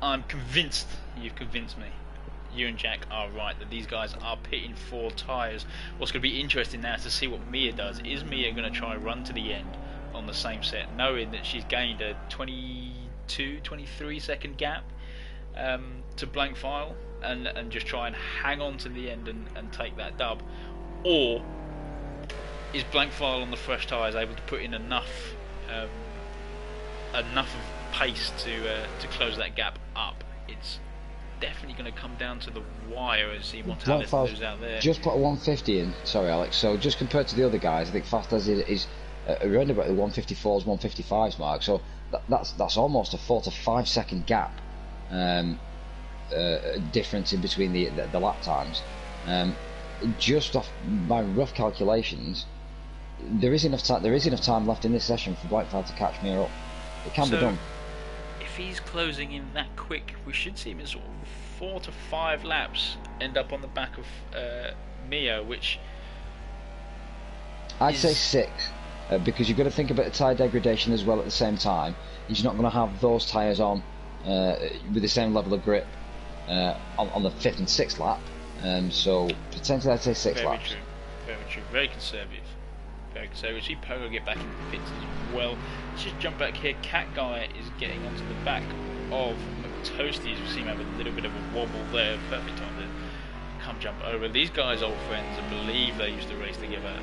I'm convinced, you've convinced me, you and Jack are right, that these guys are pitting for tyres. What's going to be interesting now is to see what Mia does. Is Mia going to try and run to the end on the same set, knowing that she's gained a 23 second gap to Blankfire, and just try and hang on to the end and take that dub? Or is Blankfire on the fresh tyres able to put in enough of pace to close that gap up? It's definitely going to come down to the wire as Immortalis moves out there. Just put a 150 in, sorry Alex, so just compared to the other guys, I think Fastaz is around about the 154s, 155s mark, so that's almost a 4 to 5 second gap difference in between the lap times. Just off my rough calculations, there is enough time left in this session for Blankfire to catch Mia up. It can be done. If he's closing in that quick, we should see him in sort of 4 to 5 laps end up on the back of Mia, which I'd say 6, because you've got to think about the tyre degradation as well at the same time. He's not going to have those tyres on with the same level of grip on the 5th and 6th lap, so potentially I'd say 6 laps. Very true, very conservative. See Pogo get back in the pits as well. Let's just jump back here. Cat Guy is getting onto the back of McToasty, as we see him have a little bit of a wobble there. Perfect time to come jump over. These guys are old friends. I believe they used to race together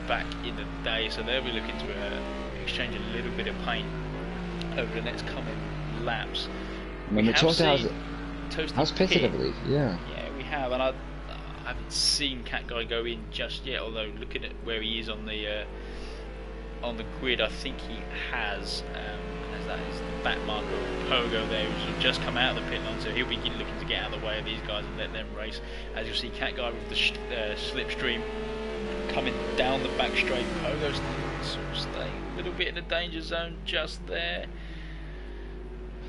back in the day, so they'll be looking to exchange a little bit of paint over the next coming laps. McToasty has pitted, I believe. Yeah, we have, and I haven't seen Cat Guy go in just yet, although looking at where he is on the grid, I think he has, as that is the back marker of Pogo there, who's just come out of the pit lane, so he'll be looking to get out of the way of these guys and let them race. As you'll see, Cat Guy with the slipstream coming down the back straight. Pogo's sort of staying a little bit in the danger zone just there.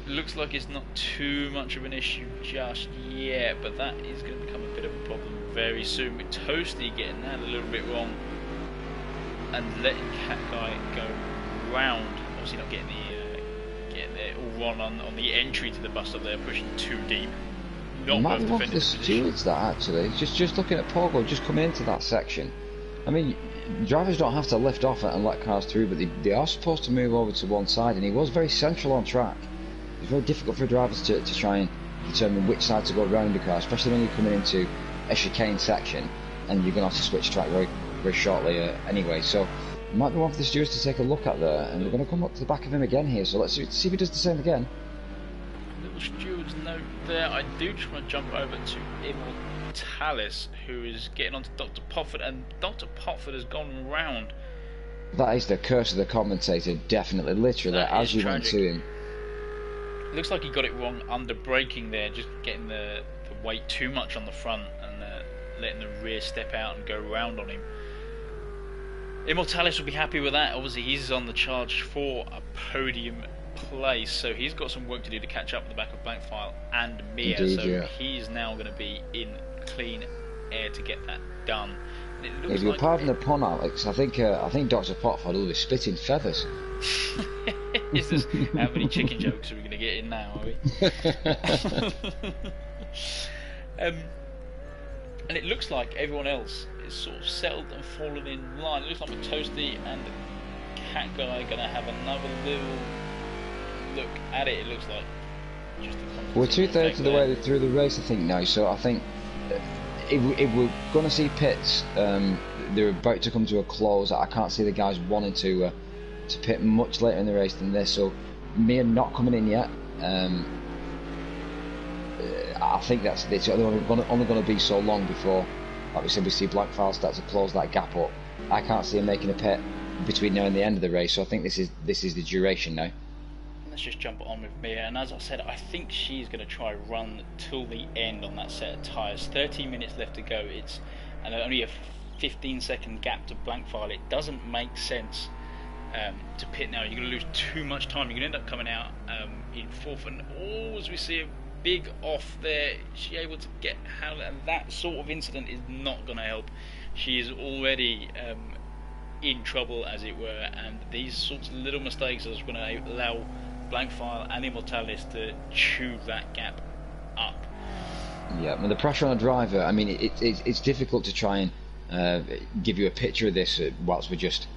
Looks like it's not too much of an issue just yet, but that is going to become a bit of a problem very soon. With Toasty getting that a little bit wrong and letting Cat Guy go round. Obviously not getting the all wrong on the entry to the bus stop there, pushing too deep. not might worth be one for defending the the position. stewards, that actually. Just looking at Pogo, just coming into that section. I mean, drivers don't have to lift off and let cars through, but they are supposed to move over to one side, and he was very central on track. It's very difficult for drivers to try and determine which side to go around the car, especially when you're coming into a chicane section, and you're going to have to switch track very, very shortly anyway. So it might be one for the stewards to take a look at there, and we're going to come up to the back of him again here, so let's see if he does the same again. Little steward's note there. I do just want to jump over to Immortalis, who is getting onto Dr. Potford, and Dr. Potford has gone round. That is the curse of the commentator, definitely, literally, That as is you tragic. went to him. Looks like he got it wrong under braking there, just getting the weight too much on the front and letting the rear step out and go round on him. Immortalis will be happy with that. Obviously, he's on the charge for a podium place, so he's got some work to do to catch up with the back of Blankfile and Mia. Indeed, so yeah. he's now going to be in clean air to get that done. And it looks If you'll like pardon the pun, Alex, I think Dr. Potford will be spitting feathers. Is this, how many chicken jokes are we going to get in now, are we? And it looks like everyone else is sort of settled and fallen in line. It looks like Toasty and the Cat Guy are going to have another little look at it. It looks like just a We're 2/3 of the way through the race, I think, now, so I think if we're going to see pits, they're about to come to a close. I can't see the guys wanting to pit much later in the race than this, so Mia not coming in yet. I think it's only going to be so long before, like we said, we see Blankfile start to close that gap up. I can't see him making a pit between now and the end of the race, so I think this is the duration now. Let's just jump on with Mia, and as I said, I think she's going to try run till the end on that set of tyres. 13 minutes left to go. It's and only a 15-second gap to Blankfile. It doesn't make sense to pit now. You're going to lose too much time. You're going to end up coming out in fourth, and as we see a big off there, is she able to get handle, and that sort of incident is not going to help. She is already in trouble, as it were, and these sorts of little mistakes are going to allow Blankfile and Immortalis to chew that gap up. Yeah, and the pressure on a driver, I mean, it's difficult to try and give you a picture of this whilst we're just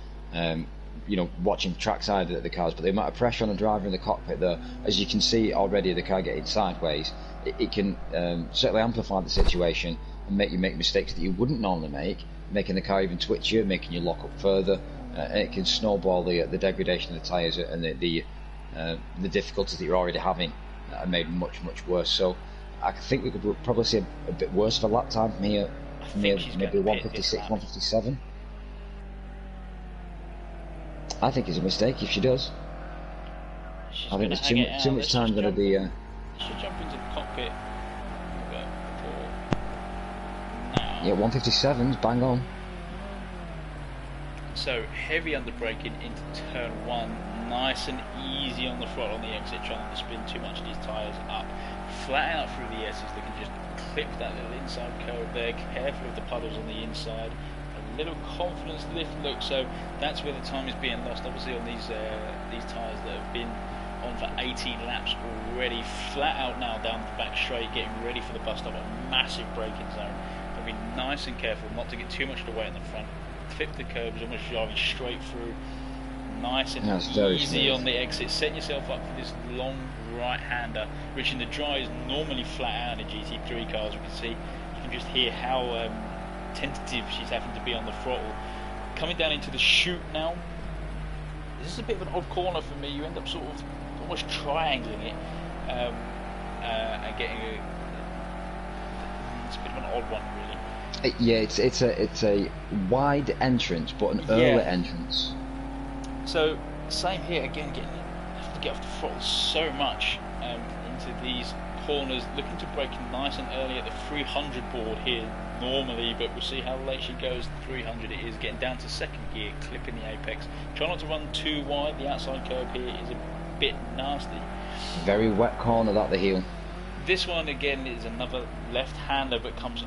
watching trackside of the cars, but the amount of pressure on a driver in the cockpit there, as you can see already, the car getting sideways, it can certainly amplify the situation and make you make mistakes that you wouldn't normally make, making the car even twitchier, making you lock up further, and it can snowball the degradation of the tyres and the difficulties that you're already having are made much worse. So I think we could probably see a bit worse of a lap time from here, maybe 156, 157. I think it's a mistake if she does. I think there's too much time going to be. She'll jump into the cockpit. Now. Yeah, 157's bang on. So heavy under braking into turn one, nice and easy on the throttle on the exit, trying not to spin too much of these tyres up. Flat out through the S's, they can just clip that little inside curve there, careful of the puddles on the inside. A little confidence lift look, so that's where the time is being lost, obviously, on these tyres that have been on for 18 laps already. Flat out now down the back straight, getting ready for the bus stop, a massive braking zone. Got to be nice and careful not to get too much of the weight in the front. Clip the curbs, almost driving straight through. Nice and easy on the exit. Set yourself up for this long right-hander, which in the dry is normally flat out in the GT3 cars. You can see, you can just hear how tentative she's having to be on the throttle. Coming down into the chute now. This is a bit of an odd corner for me. You end up sort of almost triangling it and getting it's a bit of an odd one, really. Yeah, it's a wide entrance, but an early entrance. So same here again, having to get off the throttle so much into these corners, looking to brake nice and early at the 300 board here normally, but we'll see how late she goes. 300 it is, getting down to second gear, clipping the apex. Try not to run too wide. The outside curve here is a bit nasty. Very wet corner, that the heel. this one again is another left-hander, but comes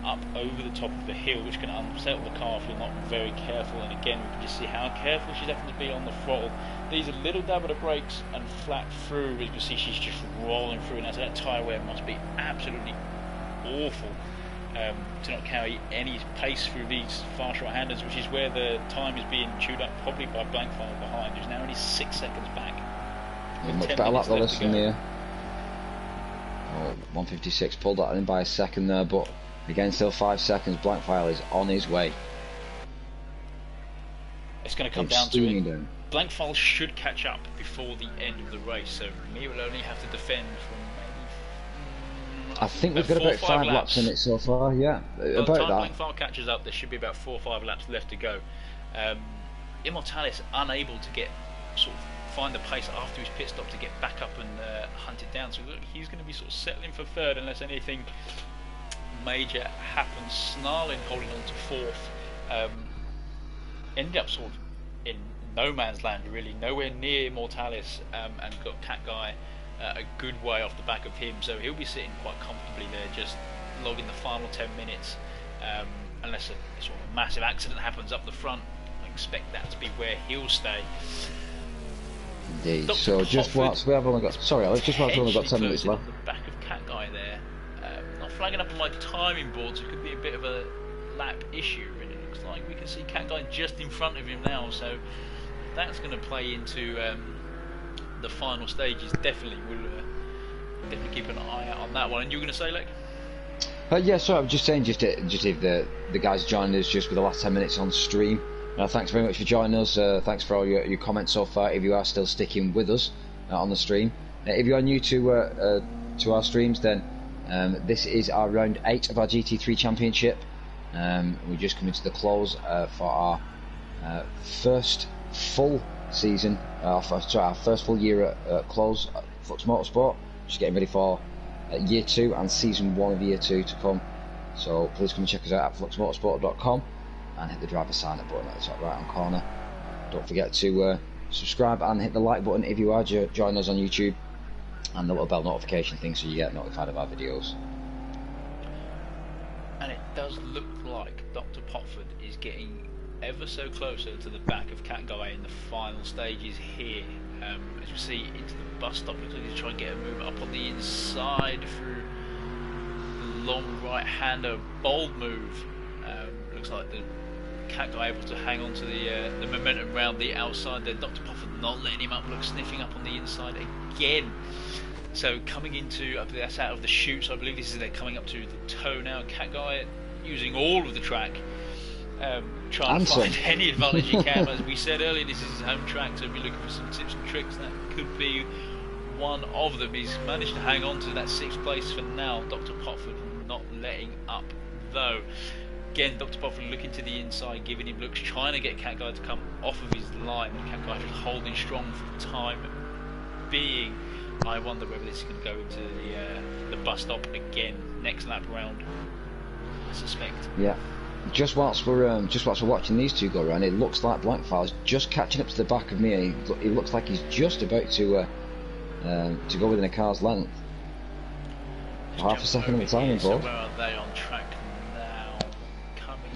up over the top of the hill, which can unsettle the car if you're not very careful. And again, we can just see how careful she's having to be on the throttle. These are little dab of the brakes and flat through. As you can see, she's just rolling through, and that tyre wear must be absolutely awful to not carry any pace through these fast right-handers, which is where the time is being chewed up probably by Blankfire behind, who's now only 6 seconds back. Much better lap than this in here. 156, pulled that in by a second there, but again still 5 seconds. Blankfile is on his way. It's going to come down to it. Blankfile should catch up before the end of the race, so Mia will only have to defend from maybe... I think we've got about 5 laps in it so far, yeah. By the time Blankfile catches up, there should be about 4 or 5 laps left to go. Immortalis unable to get find the pace after his pit stop to get back up and hunt it down. So look, he's going to be sort of settling for third unless anything major happens. Snarling holding on to fourth. Ended up sort of in no man's land really, nowhere near Immortalis, and got Cat Guy a good way off the back of him. So he'll be sitting quite comfortably there, just logging the final 10 minutes. Unless a sort of massive accident happens up the front, I expect that to be where he'll stay. Indeed. Dr. So just whilst we have only got, sorry Alex, just whilst we've only got 10 minutes left. The back of Cat Guy there, not flagging up on my timing board, so it could be a bit of a lap issue. And it looks like we can see Cat Guy just in front of him now, so that's going to play into the final stages. Definitely, we'll definitely keep an eye out on that one. And you were going to say, Lek? Yeah, so I was just saying, just if the guys joining us just with the last 10 minutes on stream. Thanks very much for joining us. Thanks for all your comments so far. If you are still sticking with us on the stream, if you are new to our streams, then this is our round 8 of our GT3 Championship. We're just coming to the close for our first full season, our first full year at close at Flux Motorsport. Just getting ready for year 2 and season 1 of year 2 to come. So please come and check us out at fluxmotorsport.com. and hit the driver sign up button at the top right hand corner. Don't forget to subscribe and hit the like button if you are joining us on YouTube, and the little bell notification thing so you get notified of our videos. And it does look like Dr. Potford is getting ever so closer to the back of Cat Guy in the final stages here. As we see into the bus stop, looks like he's trying to get a move up on the inside through the long right hander, bold move. Looks like the Cat Guy able to hang on to the momentum round the outside there. Dr. Potford not letting him up, looks sniffing up on the inside again. So coming into, that's out of the chutes, I believe this is they're coming up to the toe now. Cat Guy using all of the track, trying to find any advantage he can. As we said earlier, this is his home track, so we're looking for some tips and tricks. That could be one of them. He's managed to hang on to that 6th place for now. Dr. Potford not letting up though. Again, Dr. Potford looking to the inside, giving him looks, trying to get Cat Guy to come off of his line. Cat Guy just holding strong for the time being. I wonder whether this is going to go into the bus stop again next lap round. I suspect. Yeah. Just whilst we're watching these two go around, it looks like Blankfile's just catching up to the back of me. It looks like he's just about to go within a car's length. Half a second of the timing, so where are they on track now?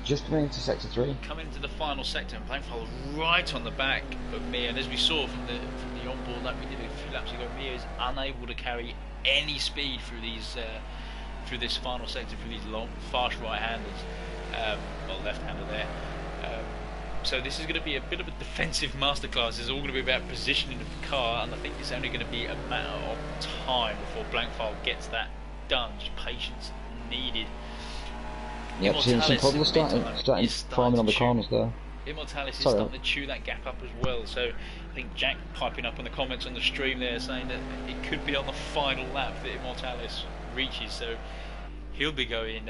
Just coming into sector 3. Coming into the final sector, and Blankfile right on the back of Mia. And as we saw from the onboard lap we did a few laps ago, Mia is unable to carry any speed through these through this final sector, through these long, fast right-handers. Well, left-hander there. So this is going to be a bit of a defensive masterclass. It's all going to be about positioning of the car, and I think it's only going to be a matter of time before Blankfile gets that done. Just patience needed. Yep, seeing some puddles starting forming on the corners there. Immortalis is starting to chew that gap up as well. So I think Jack piping up in the comments on the stream there saying that it could be on the final lap that Immortalis reaches. So he'll be going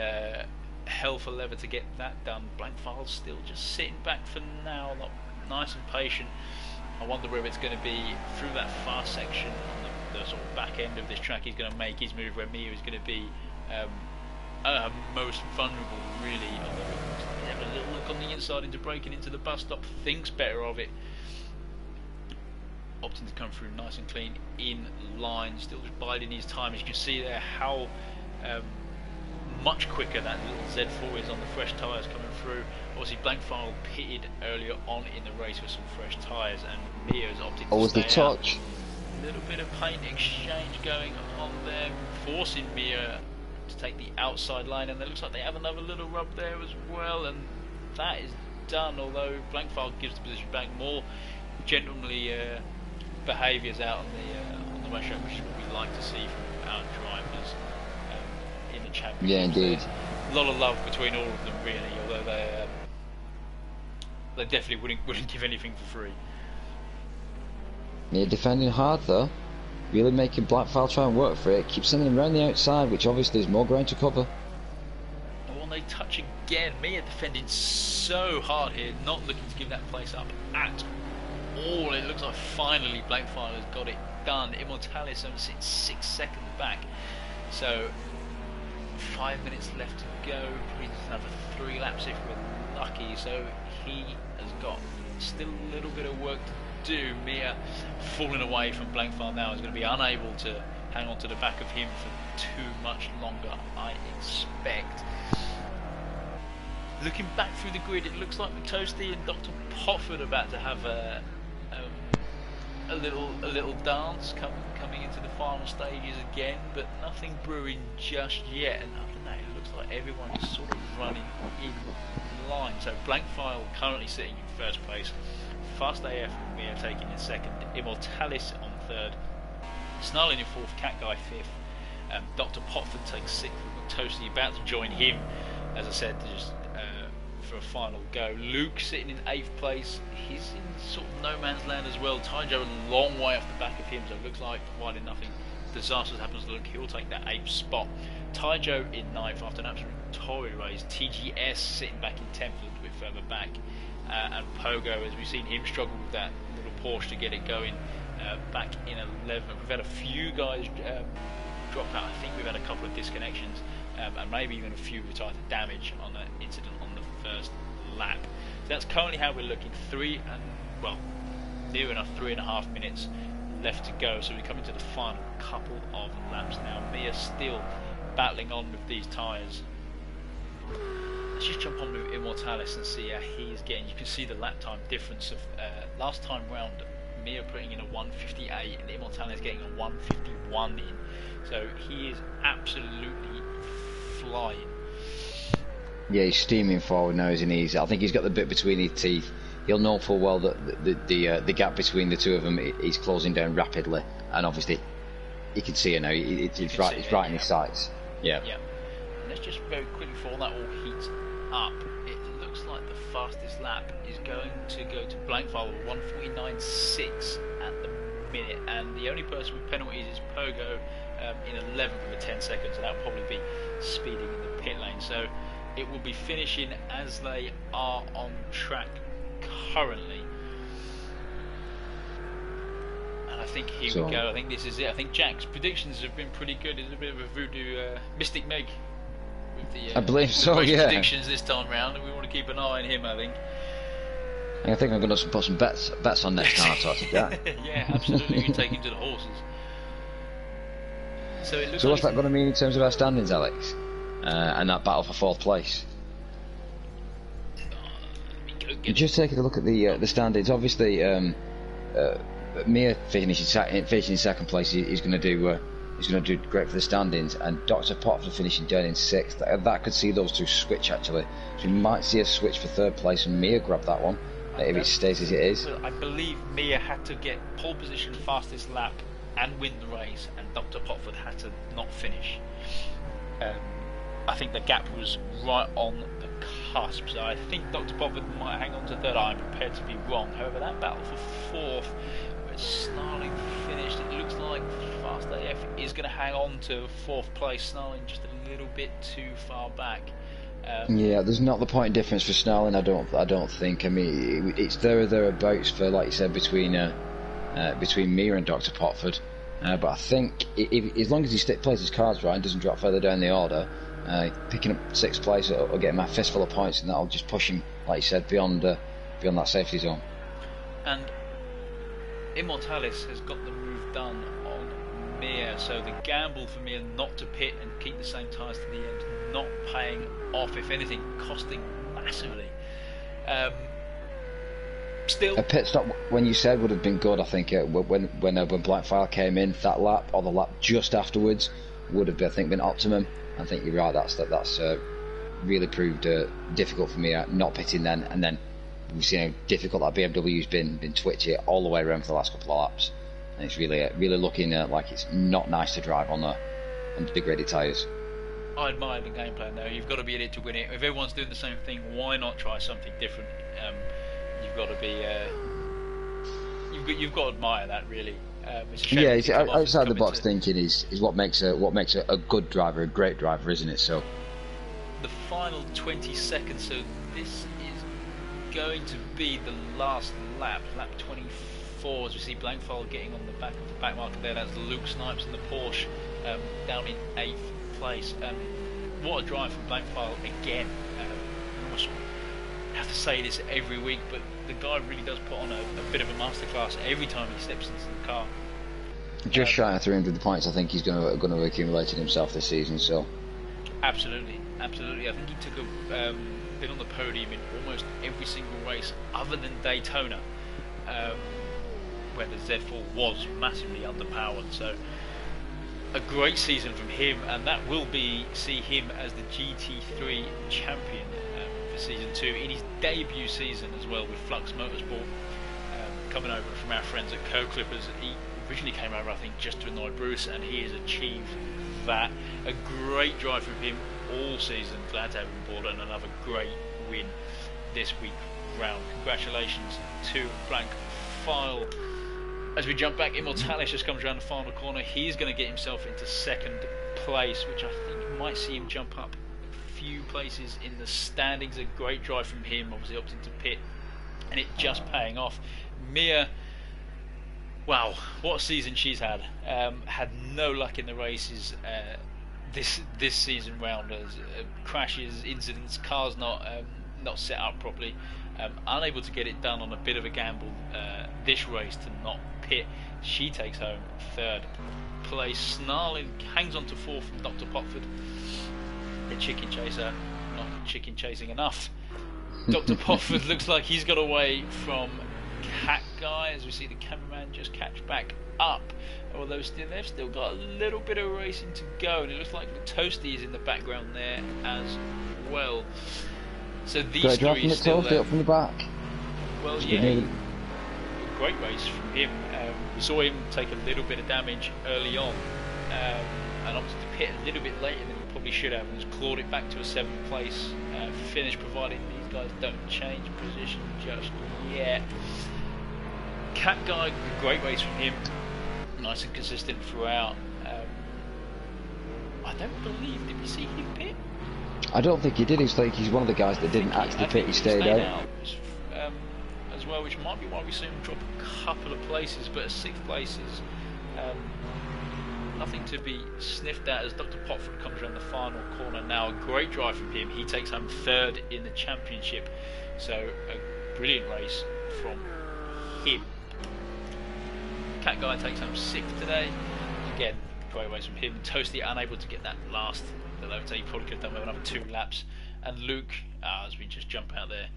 hell for leather to get that done. Blankfile's still just sitting back for now, not nice and patient. I wonder whether it's going to be through that fast section on the sort of back end of this track he's going to make his move, where Mia is going to be most vulnerable really. He's having a little look on the inside into braking into the bus stop, thinks better of it. opting to come through nice and clean in line, still just biding his time. As you can see there, how much quicker that little Z4 is on the fresh tyres coming through. Obviously Blankfile pitted earlier on in the race with some fresh tyres, and Mia's opted to stay touch. out. A little bit of paint exchange going on there, forcing Mia to take the outside line, and it looks like they have another little rub there as well, and that is done, although Blankfile gives the position back. More gentlemanly behaviours out on the racetrack, which is what we like to see from our drivers in the championship. Yeah, indeed. A lot of love between all of them, really, although they definitely wouldn't give anything for free. Yeah, defending hard though, really making Blankfile try and work for it. Keep sending him around the outside, which obviously is more ground to cover. And when they touch again, Mia defending so hard here, not looking to give that place up at all. It looks like finally Blankfile has got it done. Immortalis only sits 6 seconds back, so 5 minutes left to go. Brings another 3 laps if we're lucky, so he has got still a little bit of work to do. Mia falling away from Blankfile now is going to be unable to hang on to the back of him for too much longer, I expect. Looking back through the grid, it looks like Toasty and Dr. Potford are about to have a little dance coming into the final stages again, but nothing brewing just yet. And other than that, it looks like everyone is sort of running in line. So Blankfile currently sitting in first place, Fast AF and Mia taking in second, Immortalis on third, Snarling in fourth, Cat Guy fifth, Dr. Potford takes sixth, Toasty about to join him, as I said, just for a final go. Luke sitting in 8th place, he's in sort of no man's land as well. Tyjo a long way off the back of him, so it looks like providing nothing disastrous happens to Luke, he'll take that 8th spot. Tyjo in 9th after an absolute torrid race. TGS sitting back in 10th, a little bit further back, and Pogo, as we've seen him struggle with that little Porsche to get it going, back in 11th. We've had a few guys drop out. I think we've had a couple of disconnections, and maybe even a few retired damage on that incident on the first lap. So that's currently how we're looking. Near enough 3.5 minutes left to go, so we come into the final couple of laps now. Mia still battling on with these tyres. Let's just jump on with Immortalis and see how he's getting. You can see the lap time difference of last time round, Mia putting in a 1:58 and Immortalis getting a 1:51 in, so he is absolutely flying. Yeah, he's steaming forward now, isn't he? I think he's got the bit between his teeth. He'll know full well that the gap between the two of them is closing down rapidly, and obviously you can see it now. It's right in his sights. Yeah. Yeah. And let's just very quickly, before that all heats up, it looks like the fastest lap is going to go to Blankfile with 1:49.6 at the minute, and the only person with penalties is Pogo in 11th with 10 seconds, and that'll probably be speeding in the pit lane. So it will be finishing as they are on track currently, and I think we go. I think this is it. I think Jack's predictions have been pretty good. It's a bit of a voodoo Mystic Meg with the I believe so. Yeah. Predictions this time round, and we want to keep an eye on him. I think I'm going to put some bets on next time I talk to Jack. Yeah, absolutely. You can take him to the horses. So it looks. So what's that going to mean in terms of our standings, Alex? And that battle for 4th place. Just taking a look at the standings. Obviously, Mia finishing second place is going to do great for the standings, and Dr. Potford finishing down in 6th. That could see those two switch actually. So we might see a switch for 3rd place, and Mia grab that one if it stays as it is. I believe Mia had to get pole position, fastest lap, and win the race, and Dr. Potford had to not finish. I think the gap was right on the cusp, so I think Dr. Potford might hang on to 3rd. I'm prepared to be wrong. However, that battle for 4th, where Snarling finished, it looks like Fast AF is going to hang on to 4th place. Snarling just a little bit too far back. Yeah, there's not the point difference for Snarling. I don't think. I mean, it's there or thereabouts for, like you said, between Mia and Dr. Potford. But I think as long as he plays his cards right and doesn't drop further down the order, picking up 6th place or getting my fistful of points, and that'll just push him, like you said, beyond that safety zone. And Immortalis has got the move done on Mir, so the gamble for Mir not to pit and keep the same tyres to the end, not paying off, if anything, costing massively. Still, a pit stop when you said would have been good. I think when Blackfire came in, that lap or the lap just afterwards would have, I think, been optimum. I think you're right. That's really proved difficult for me not pitting then, and then we've seen how difficult that BMW's been twitchy all the way around for the last couple of laps, and it's really looking like it's not nice to drive on the big ready tyres. I admire the game plan though. You've got to be in it to win it. If everyone's doing the same thing, why not try something different? You've got to be. You've got to admire that, really. It's a shame it's outside the box thinking is what makes a good driver, a great driver, isn't it? So the final 20 seconds. So this is going to be the last lap 24. As we see Blankfile getting on the back of the back marker there. That's Luke Snipes in the Porsche, down in 8th place. What a drive from Blankfile again. I have to say this every week, but the guy really does put on a bit of a masterclass every time he steps into the car. Just shy of 300 points, I think he's going to accumulate in himself this season. So absolutely. I think he took been on the podium in almost every single race other than Daytona, where the Z4 was massively underpowered. So a great season from him, and that will see him as the GT3 champion for season 2 in his debut season as well with Flux Motorsport, coming over from our friends at Co-Clippers. He originally came over, I think, just to annoy Bruce, and he has achieved that. A great drive from him all season. Glad to have him aboard, and another great win this week round. Congratulations to Blankfile. As we jump back, Immortalis just comes around the final corner. He's going to get himself into 2nd place, which I think might see him jump up a few places in the standings. A great drive from him, obviously opting to pit, and it just paying off. Mia, wow, what a season she's had. Had no luck in the races this season round. Crashes, incidents, cars not set up properly. Unable to get it done on a bit of a gamble this race to not pit. She takes home 3rd place. Snarling hangs on to 4th from Dr. Potford. The chicken chaser, not chicken chasing enough. Dr. Potford looks like he's got away from Cat Guy, as we see the cameraman just catch back up. Although they've still got a little bit of racing to go, and it looks like the Toasty is in the background there as well. So these three still there. Up from the back. Well, yeah, great race from him. We saw him take a little bit of damage early on, and opted to pit a little bit later than he probably should have, and has clawed it back to a 7th place finish, providing these guys don't change position just yet. Cat Guy, great race from him, nice and consistent throughout. I don't believe, did we see him pit? I don't think he did. He's one of the guys that didn't actually pit. He stayed out. As well, which might be why we see him drop a couple of places, but 6th place is nothing to be sniffed at as Dr. Potford comes around the final corner now. A great drive from him. He takes home 3rd in the championship, so a brilliant race from him. Cat Guy takes home 6th today. Again, great race from him. Toasty unable to get that last. I would say he probably could have done with another 2 laps. And Luke, as we just jump out there,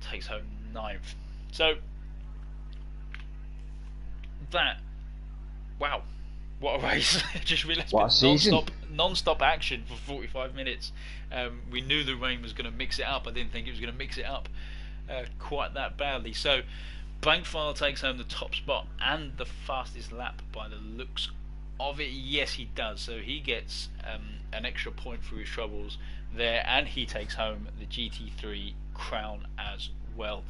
takes home 9th. So that, wow, what a race! Just realised non-stop action for 45 minutes. We knew the rain was going to mix it up. I didn't think it was going to mix it up quite that badly. So Blankfile takes home the top spot and the fastest lap by the looks of it. Yes, he does. So he gets an extra point for his troubles there, and he takes home the GT3 crown as well.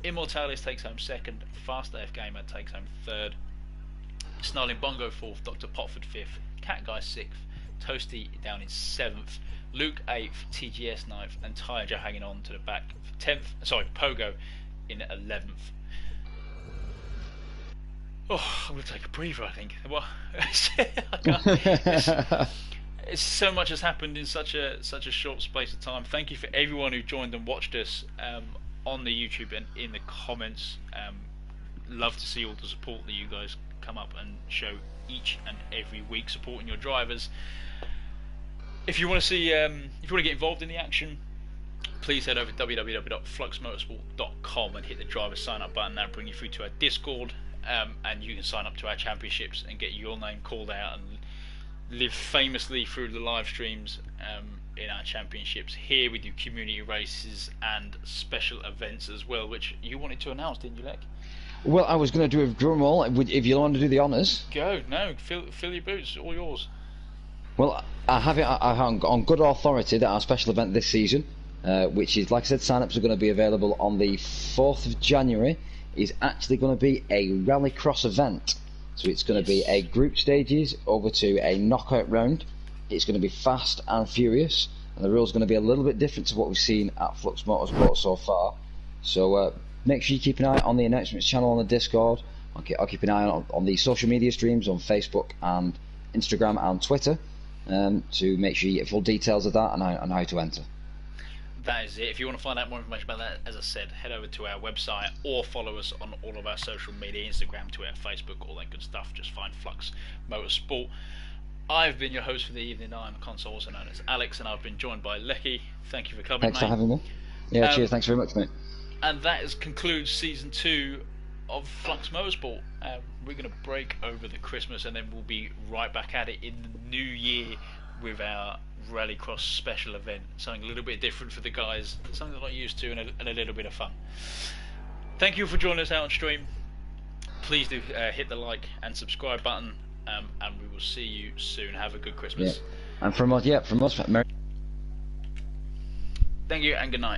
Immortalis takes home 2nd, Fast AF Gamer takes home 3rd, Snarling Bongo 4th, Dr. Potford 5th, Cat Guy 6th, Toasty down in 7th, Luke 8th, TGS 9th, and Tyja hanging on to the back for 10th. Sorry, Pogo in 11th. Oh, I'm going to take a breather, I think. Well, it's so much has happened in such a short space of time. Thank you for everyone who joined and watched us on the YouTube and in the comments. love to see all the support that you guys come up and show each and every week, supporting your drivers. If you want to see, if you want to get involved in the action, please head over to www.fluxmotorsport.com and hit the driver sign up button. That'll bring you through to our Discord, and you can sign up to our championships and get your name called out and live famously through the live streams in our championships here. We do community races and special events as well, which you wanted to announce, didn't you, Lek? Well, I was going to do a drum roll if you want to do the honours. Go, no, fill your boots, all yours. Well, I have it on good authority that our special event this season, which is, like I said, sign-ups are going to be available on the 4th of January, is actually going to be a rallycross event. So it's going to be a group stages over to a knockout round. It's going to be fast and furious, and the rules are going to be a little bit different to what we've seen at Flux Motorsport so far. So make sure you keep an eye on the announcements channel on the Discord. I'll keep an eye on the social media streams on Facebook and Instagram and Twitter, to make sure you get full details of that and how to enter. That is it. If you want to find out more information about that, as I said, head over to our website or follow us on all of our social media, Instagram, Twitter, Facebook, all that good stuff. Just find Flux Motorsport. I've been your host for the evening. I'm Console, also known as Alex, and I've been joined by Lecky. Thank you for coming, Thanks mate. for having me. Yeah, cheers. Thanks very much, mate. And that concludes Season 2 of Flux Motorsport. We're going to break over the Christmas, and then we'll be right back at it in the new year with our Rallycross special event. Something a little bit different for the guys, something they're not used to, and a little bit of fun. Thank you for joining us out on stream. Please do hit the like and subscribe button, and we will see you soon. Have a good Christmas. Yeah. And from us, Merry. Thank you and good night.